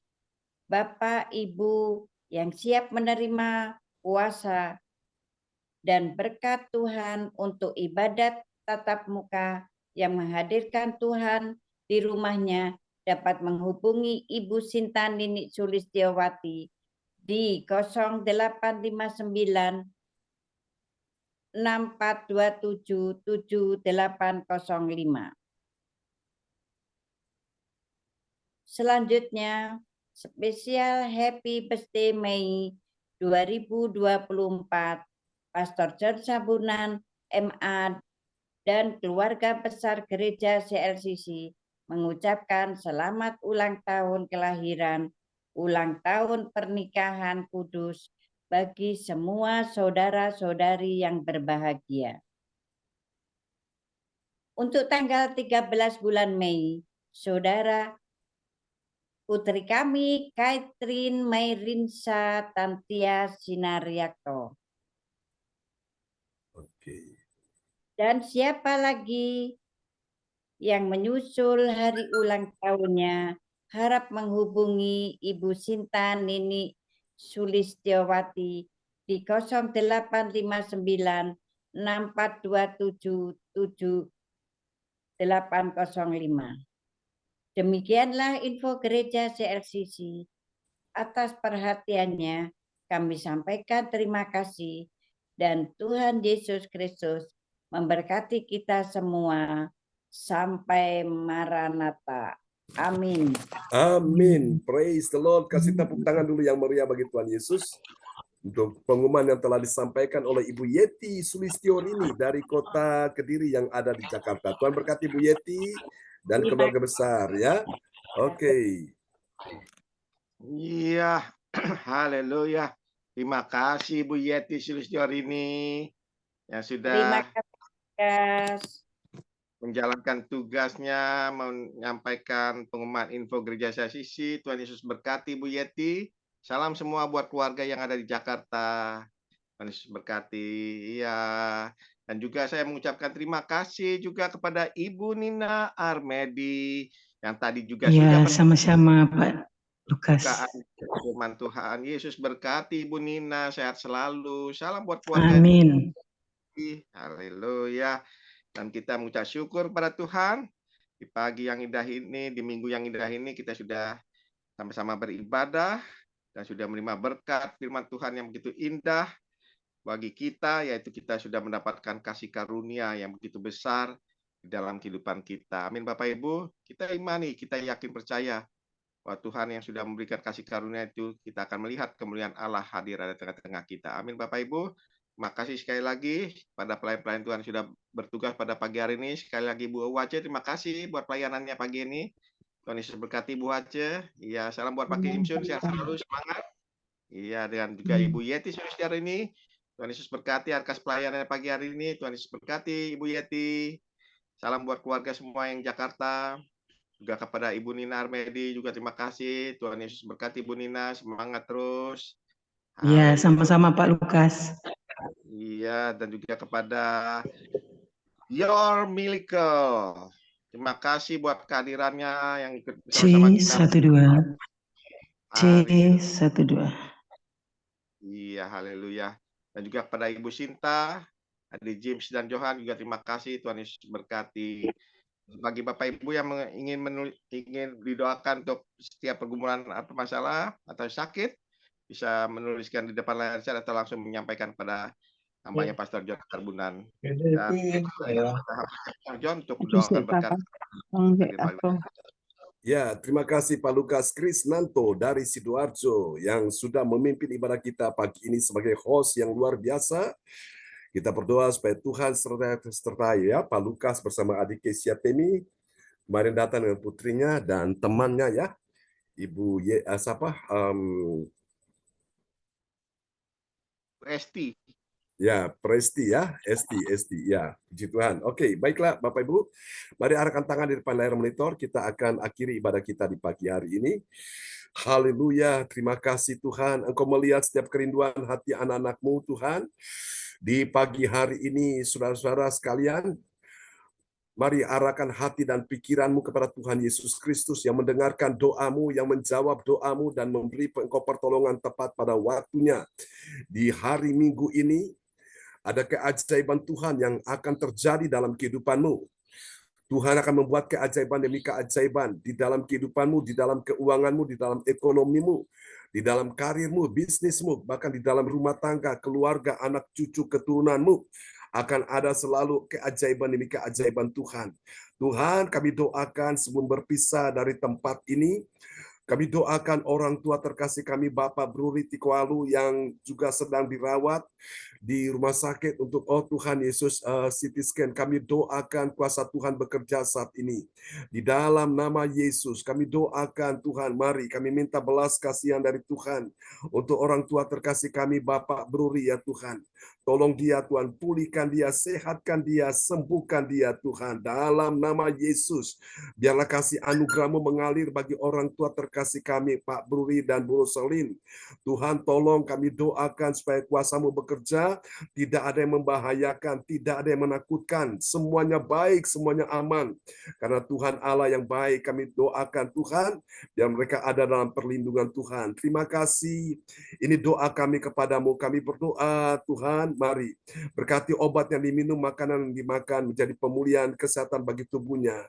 Bapak Ibu yang siap menerima puasa dan berkat Tuhan untuk ibadat tatap muka yang menghadirkan Tuhan di rumahnya dapat menghubungi Ibu Sinta Nini Sulistiowati di 0859 6427 7805. Selanjutnya, spesial Happy Birthday Mei 2024, Pastor John Sarbunan MA dan keluarga besar gereja CLCC mengucapkan selamat ulang tahun kelahiran, ulang tahun pernikahan kudus bagi semua saudara-saudari yang berbahagia. Untuk tanggal 13 bulan Mei, saudara putri kami, Catherine Mayrinsa Tantia Sinariakto. Oke. Dan siapa lagi yang menyusul hari ulang tahunnya, harap menghubungi Ibu Sinta Nini Sulistiowati di 0859 6427 7805. Demikianlah info gereja CLCC. Atas perhatiannya kami sampaikan terima kasih dan Tuhan Yesus Kristus memberkati kita semua sampai Maranatha. Amin. Amin. Praise the Lord. Kasih tepuk tangan dulu yang meriah bagi Tuhan Yesus. Untuk pengumuman yang telah disampaikan oleh Ibu Yeti Sulistiorini dari kota Kediri yang ada di Jakarta. Tuhan berkati Ibu Yeti dan keluarga besar ya. Oke. Iya, haleluya. Terima kasih Bu Yeti Sulistiorini yang Terima sudah kasih. menjalankan tugasnya, menyampaikan pengumuman info gereja CLCC. Tuhan Yesus berkati Bu Yeti. Salam semua buat keluarga yang ada di Jakarta. Tuhan Yesus berkati. Iya. Dan juga saya mengucapkan terima kasih juga kepada Ibu Nina Armedi yang tadi juga Ya, sudah sama-sama Pak Lukas. firman Tuhan. Yesus berkati Ibu Nina, sehat selalu. Salam buat keluarga. Amin. Haleluya. Dan kita mengucap syukur pada Tuhan. Di pagi yang indah ini, di minggu yang indah ini, kita sudah sama-sama beribadah dan sudah menerima berkat firman Tuhan yang begitu indah bagi kita, yaitu kita sudah mendapatkan kasih karunia yang begitu besar di dalam kehidupan kita. Amin Bapak Ibu, kita imani, kita yakin percaya bahwa Tuhan yang sudah memberikan kasih karunia itu, kita akan melihat kemuliaan Allah hadir di tengah-tengah kita. Amin Bapak Ibu. Terima kasih sekali lagi pada pelayan-pelayan Tuhan yang sudah bertugas pada pagi hari ini. Sekali lagi Bu Wace, terima kasih buat pelayanannya pagi ini. Tuhan Yesus berkati Bu Wace. Iya, salam buat Pak Imsun, sehat selalu, semangat. Iya, dan juga Ibu Yeti sore hari ini. Tuhan Yesus berkati atas pelayanan pagi hari ini. Tuhan Yesus berkati Ibu Yeti. Salam buat keluarga semua yang Jakarta. Juga kepada Ibu Nina Armedi juga terima kasih. Tuhan Yesus berkati Ibu Nina, semangat terus. Iya, sama-sama Pak Lukas. Iya, dan juga kepada Your Miracle. Terima kasih buat kehadirannya yang ikut bersama kita. C12. Iya, haleluya. Dan juga kepada Ibu Sinta, Adik James dan Johan juga terima kasih. Tuhan Yesus berkati. Bagi Bapak Ibu yang ingin didoakan untuk setiap pergumulan atau masalah atau sakit, bisa menuliskan di depan layar saya atau langsung menyampaikan pada hambanya Pastor John Karbunan. Dan John untuk mendoakan berkat. Ya, terima kasih Pak Lukas Krisnanto dari Sidoarjo yang sudah memimpin ibadah kita pagi ini sebagai host yang luar biasa. Kita berdoa supaya Tuhan sertai ya Pak Lukas bersama adik Kesia Temi kemarin datang dengan putrinya dan temannya ya Ibu Esti. Ya, Presti ya, Esti ya. Puji Tuhan. Oke, baiklah Bapak Ibu. Mari arahkan tangan di depan layar monitor. Kita akan akhiri ibadah kita di pagi hari ini. Haleluya, terima kasih Tuhan. Engkau melihat setiap kerinduan hati anak-anak-Mu Tuhan. Di pagi hari ini, saudara-saudara sekalian, mari arahkan hati dan pikiranmu kepada Tuhan Yesus Kristus yang mendengarkan doamu, yang menjawab doamu, dan memberi engkau pertolongan tepat pada waktunya. Di hari Minggu ini, ada keajaiban Tuhan yang akan terjadi dalam kehidupanmu. Tuhan akan membuat keajaiban demi keajaiban di dalam kehidupanmu, di dalam keuanganmu, di dalam ekonomimu, di dalam karirmu, bisnismu, bahkan di dalam rumah tangga, keluarga, anak cucu, keturunanmu. Akan ada selalu keajaiban demi keajaiban Tuhan. Tuhan, kami doakan sebelum berpisah dari tempat ini, kami doakan orang tua terkasih kami, Bapak Bruri Tikualu yang juga sedang dirawat di rumah sakit untuk Tuhan Yesus CT scan. Kami doakan kuasa Tuhan bekerja saat ini. Di dalam nama Yesus kami doakan Tuhan, mari kami minta belas kasihan dari Tuhan untuk orang tua terkasih kami, Bapak Bruri ya Tuhan. Tolong dia Tuhan, pulihkan dia, sehatkan dia, sembuhkan dia Tuhan. Dalam nama Yesus, biarlah kasih anugerah-Mu mengalir bagi orang tua terkasih kami, Pak Bruri dan Bu Roselin. Tuhan tolong kami doakan supaya kuasa-Mu bekerja, tidak ada yang membahayakan, tidak ada yang menakutkan. Semuanya baik, semuanya aman. Karena Tuhan Allah yang baik, kami doakan Tuhan, biar mereka ada dalam perlindungan Tuhan. Terima kasih. Ini doa kami kepadamu. Kami berdoa Tuhan, mari berkati obat yang diminum, makanan yang dimakan, menjadi pemulihan kesehatan bagi tubuhnya.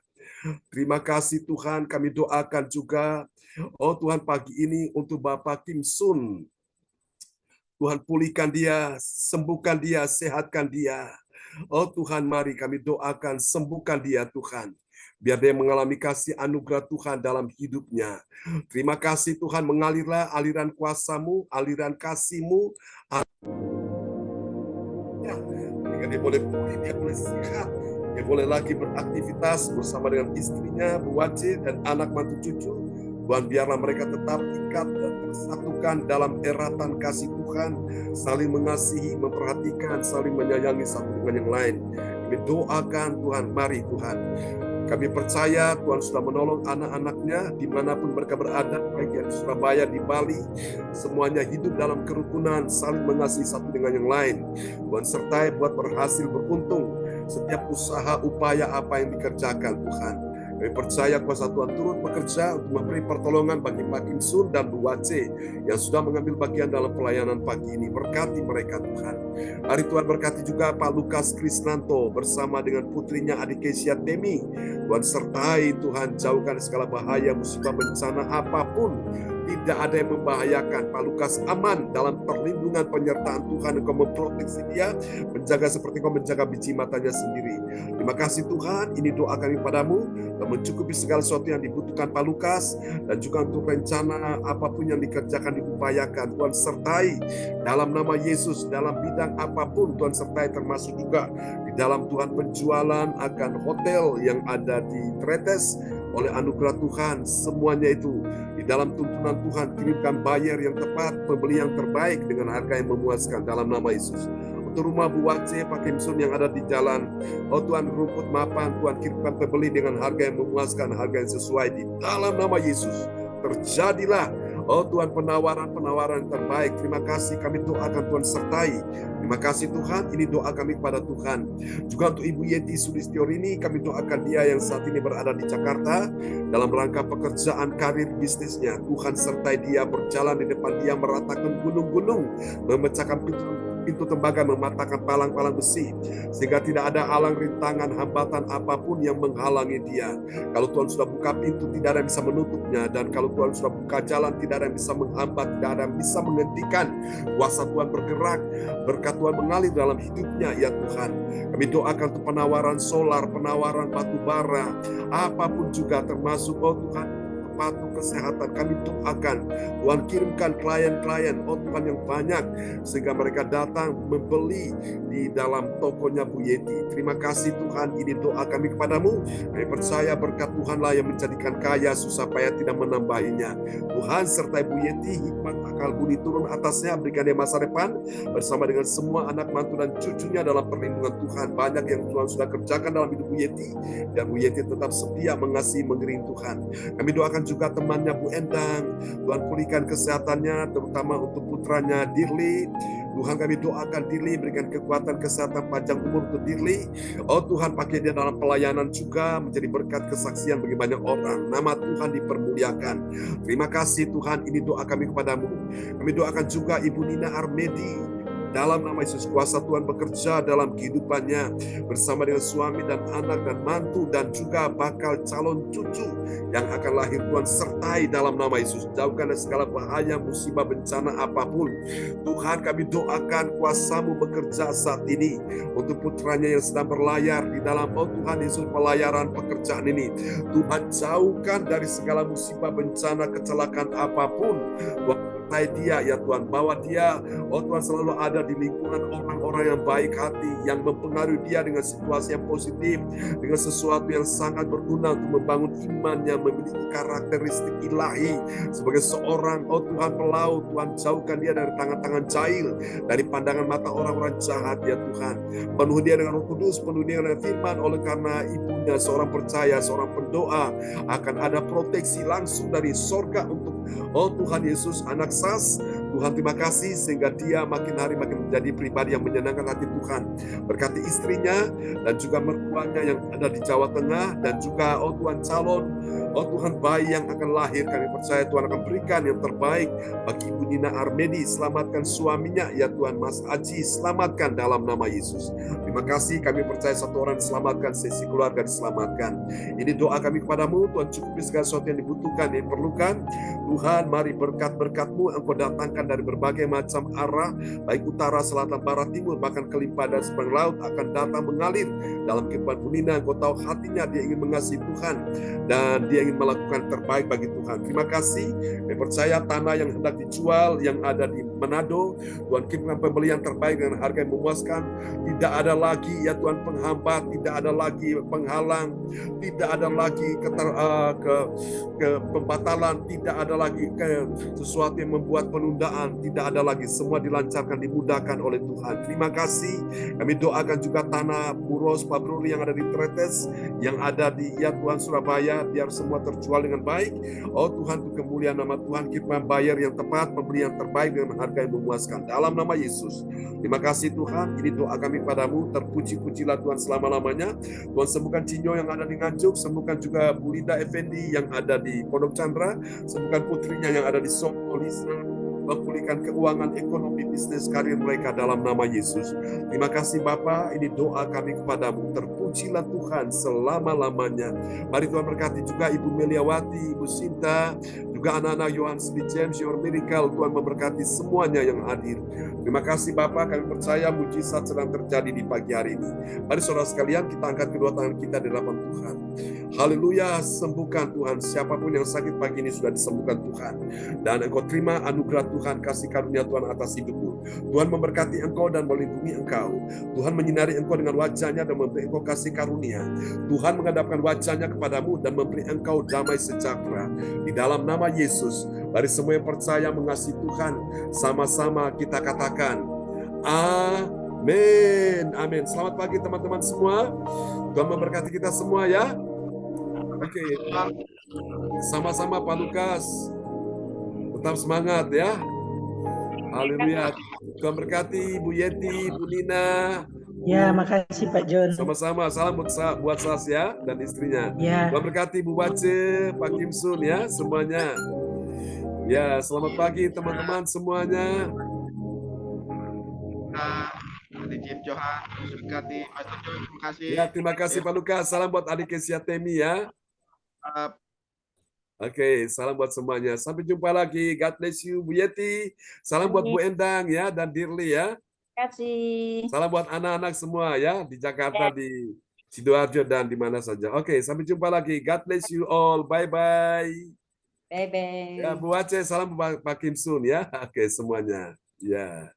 Terima kasih Tuhan, kami doakan juga, Tuhan pagi ini untuk Bapak Kim Sun. Tuhan pulihkan dia, sembuhkan dia, sehatkan dia. Tuhan, mari kami doakan, sembuhkan dia Tuhan. Biar dia mengalami kasih anugerah Tuhan dalam hidupnya. Terima kasih Tuhan, mengalirlah aliran kuasa-Mu, aliran kasih-Mu. Dia boleh pulih, dia boleh sehat, dia boleh lagi beraktivitas bersama dengan istrinya, Bu Wace, dan anak mantu cucu. Tuhan, biarlah mereka tetap ikat dan tersatukan dalam eratan kasih Tuhan, saling mengasihi, memperhatikan, saling menyayangi satu dengan yang lain. Kami doakan Tuhan, mari Tuhan. Kami percaya Tuhan sudah menolong anak-anaknya dimanapun mereka berada, baik yang di Surabaya, di Bali, semuanya hidup dalam kerukunan, saling mengasihi satu dengan yang lain. Tuhan sertai buat berhasil beruntung setiap usaha, upaya apa yang dikerjakan Tuhan. Kami percaya kuasa Tuhan turut bekerja untuk memberi pertolongan bagi Pak Kim Sun dan Bu Wace yang sudah mengambil bagian dalam pelayanan pagi ini. Berkati mereka Tuhan. Hari Tuhan berkati juga Pak Lukas Krisnanto bersama dengan putrinya Adik Kesia Temi. Tuhan sertai Tuhan, jauhkan segala bahaya, musibah, bencana apapun. Tidak ada yang membahayakan. Pak Lukas aman dalam perlindungan penyertaan Tuhan. Engkau memproteksi dia, menjaga seperti Engkau menjaga biji matanya sendiri. Terima kasih Tuhan, ini doa kami padamu, dan mencukupi segala sesuatu yang dibutuhkan Pak Lukas, dan juga untuk rencana apapun yang dikerjakan, diupayakan. Tuhan sertai dalam nama Yesus, dalam bidang apapun Tuhan sertai, termasuk juga di dalam Tuhan penjualan akan hotel yang ada di Tretes. Oleh anugerah Tuhan, semuanya itu di dalam tuntunan Tuhan, kirimkan buyer yang tepat, pembeli yang terbaik dengan harga yang memuaskan dalam nama Yesus. Untuk rumah Bu Wace, Pak Kim Sun yang ada di jalan, oh Tuhan, rumput mapan, Tuhan kirimkan pembeli dengan harga yang memuaskan, harga yang sesuai di dalam nama Yesus. Terjadilah, oh Tuhan, penawaran-penawaran terbaik. Terima kasih, kami doakan Tuhan sertai. Terima kasih Tuhan, ini doa kami kepada Tuhan. Juga untuk Ibu Yeti Sulistiorini, kami doakan dia yang saat ini berada di Jakarta dalam rangka pekerjaan, karir, bisnisnya. Tuhan sertai dia, berjalan di depan dia, meratakan gunung-gunung, memecahkan pintu tembaga, mematahkan palang-palang besi, sehingga tidak ada halang, rintangan, hambatan apapun yang menghalangi dia. Kalau Tuhan sudah buka pintu, tidak ada yang bisa menutupnya, dan kalau Tuhan sudah buka jalan, tidak ada yang bisa menghambat, tidak ada yang bisa menghentikan. Kuasa Tuhan bergerak, berkat Tuhan mengalir dalam hidupnya, ya Tuhan. Kami doakan untuk penawaran solar, penawaran batu bara, apapun juga, termasuk, oh Tuhan, patuh kesehatan, kami doakan Tuhan kirimkan klien-klien, oh Tuhan, yang banyak, sehingga mereka datang membeli di dalam tokonya Bu Yeti. Terima kasih Tuhan, ini doa kami kepadamu. Kami percaya berkat Tuhanlah yang menjadikan kaya, susah payah tidak menambahinya. Tuhan sertai Bu Yeti, hikmat akal budi turun atasnya, berikan dia masa depan bersama dengan semua anak mantu dan cucunya dalam perlindungan Tuhan. Banyak yang Tuhan sudah kerjakan dalam hidup Bu Yeti, dan Bu Yeti tetap setia mengasihi, mengiring Tuhan. Kami doakan juga temannya Bu Endang, Tuhan pulihkan kesehatannya, terutama untuk putranya Dirli. Tuhan, kami doakan Dirli, berikan kekuatan, kesehatan, panjang umur untuk Dirli. Oh Tuhan, pakai dia dalam pelayanan juga, menjadi berkat kesaksian bagi banyak orang. Nama Tuhan dipermuliakan. Terima kasih Tuhan, ini doa kami kepadamu. Kami doakan juga Ibu Nina Armedi. Dalam nama Yesus, kuasa Tuhan bekerja dalam kehidupannya bersama dengan suami dan anak dan mantu, dan juga bakal calon cucu yang akan lahir. Tuhan sertai dalam nama Yesus. Jauhkan dari segala bahaya, musibah, bencana apapun. Tuhan, kami doakan kuasa-Mu bekerja saat ini untuk putranya yang sedang berlayar di dalam, oh Tuhan Yesus, pelayaran pekerjaan ini. Tuhan, jauhkan dari segala musibah, bencana, kecelakaan apapun. Dia, ya Tuhan, bawa dia, oh Tuhan, selalu ada di lingkungan orang-orang yang baik hati, yang mempengaruhi dia dengan situasi yang positif, dengan sesuatu yang sangat berguna untuk membangun imannya, memiliki karakteristik ilahi sebagai seorang, oh Tuhan, pelaut. Tuhan, jauhkan dia dari tangan-tangan jahil, dari pandangan mata orang-orang jahat, ya Tuhan. Penuh dia dengan Roh Kudus, penuh dia dengan firman. Oleh karena ibunya seorang percaya, seorang pendoa, akan ada proteksi langsung dari sorga untuk, oh Tuhan Yesus, anak sas. Tuhan, terima kasih sehingga dia makin hari makin menjadi pribadi yang menyenangkan hati Tuhan. Berkati istrinya dan juga mertuanya yang ada di Jawa Tengah, dan juga, oh Tuhan, calon, oh Tuhan, bayi yang akan lahir. Kami percaya Tuhan akan berikan yang terbaik bagi Ibu Nina Armedi. Selamatkan suaminya, ya Tuhan, Mas Aji, selamatkan dalam nama Yesus. Terima kasih, kami percaya satu orang diselamatkan, sesi keluarga diselamatkan. Ini doa kami kepadamu, Tuhan, cukupi segala sesuatu yang dibutuhkan, yang diperlukan. Tuhan, mari berkat-berkat-Mu Engkau datangkan dari berbagai macam arah, baik utara, selatan, barat, timur, bahkan kelimpahan dan seberang laut akan datang mengalir dalam kehidupan Bu Nina. Engkau tahu hatinya, dia ingin mengasihi Tuhan dan dia ingin melakukan terbaik bagi Tuhan. Terima kasih. Saya percaya tanah yang hendak dijual yang ada di Manado, Tuhan kirimkan pembelian terbaik dengan harga yang memuaskan. Tidak ada lagi, ya Tuhan, penghambat, tidak ada lagi penghalang, tidak ada lagi pembatalan, tidak ada lagi sesuatu yang membuat penundaan, tidak ada lagi, semua dilancarkan, dimudahkan oleh Tuhan. Terima kasih. Kami doakan juga tanah Buros Pabruri yang ada di Tretes, yang ada di Tuhan Surabaya, biar semua terjual dengan baik. Oh Tuhan, untuk kemuliaan nama Tuhan, kita bayar yang tepat, membeli yang terbaik dengan harga yang memuaskan. Dalam nama Yesus. Terima kasih Tuhan, ini doa kami padamu, terpuji-pujilah Tuhan selama-lamanya. Tuhan sembuhkan Cinyo yang ada di Nganjuk, sembuhkan juga Bu Linda Effendi yang ada di Pondok Chandra, sembuhkan putrinya yang ada di Solo, Lisa, memulihkan keuangan, ekonomi, bisnis, karir mereka dalam nama Yesus. Terima kasih Bapa, ini doa kami kepadamu, terpujilah Tuhan selama-lamanya. Mari Tuhan berkati juga Ibu Meliawati, Ibu Sinta, juga anak-anak Yohanes Smith James, Your Miracle, Tuhan memberkati semuanya yang hadir. Terima kasih Bapak, kami percaya mujizat sedang terjadi di pagi hari ini. Mari saudara sekalian, kita angkat kedua tangan kita di hadapan Tuhan. Haleluya, sembuhkan Tuhan. Siapapun yang sakit pagi ini sudah disembuhkan Tuhan. Dan engkau terima anugerah Tuhan, kasih karunia Tuhan atas hidupmu. Tuhan memberkati engkau dan melindungi engkau. Tuhan menyinari engkau dengan wajahnya dan memberi engkau kasih karunia. Tuhan menghadapkan wajahnya kepadamu dan memberi engkau damai sejahtera. Di dalam nama Yesus, mari semua yang percaya mengasihi Tuhan, sama-sama kita katakan, amin. Amin. Selamat pagi teman-teman semua. Tuhan memberkati kita semua ya. Oke. Sama-sama Pak Lukas. Tetap semangat ya. Haleluya. Tuhan berkati Bu Yeti, Bu Nina. Ya, makasih Pak John. Sama-sama. Salam buat Sas ya dan istrinya. Ya. Tuhan berkati Bu Bace, Pak Kim Sun ya semuanya. Ya, selamat pagi teman-teman semuanya. Adik Johan, berkati Pastor John, terima kasih. Ya, terima kasih Pak Lukas. Salam buat adik Kesia Temi ya. Oke, salam buat semuanya. Sampai jumpa lagi. God bless you, Bu Yeti. Salam buat Bu Endang ya dan Dirli ya. Terima kasih. Salam buat anak-anak semua ya di Jakarta, di Sidoarjo dan di mana saja. Oke, sampai jumpa lagi. God bless you all. Bye-bye. Bye-bye. Ya, Bu Aceh, salam Pak Kim Sun ya. Oke, semuanya. Ya.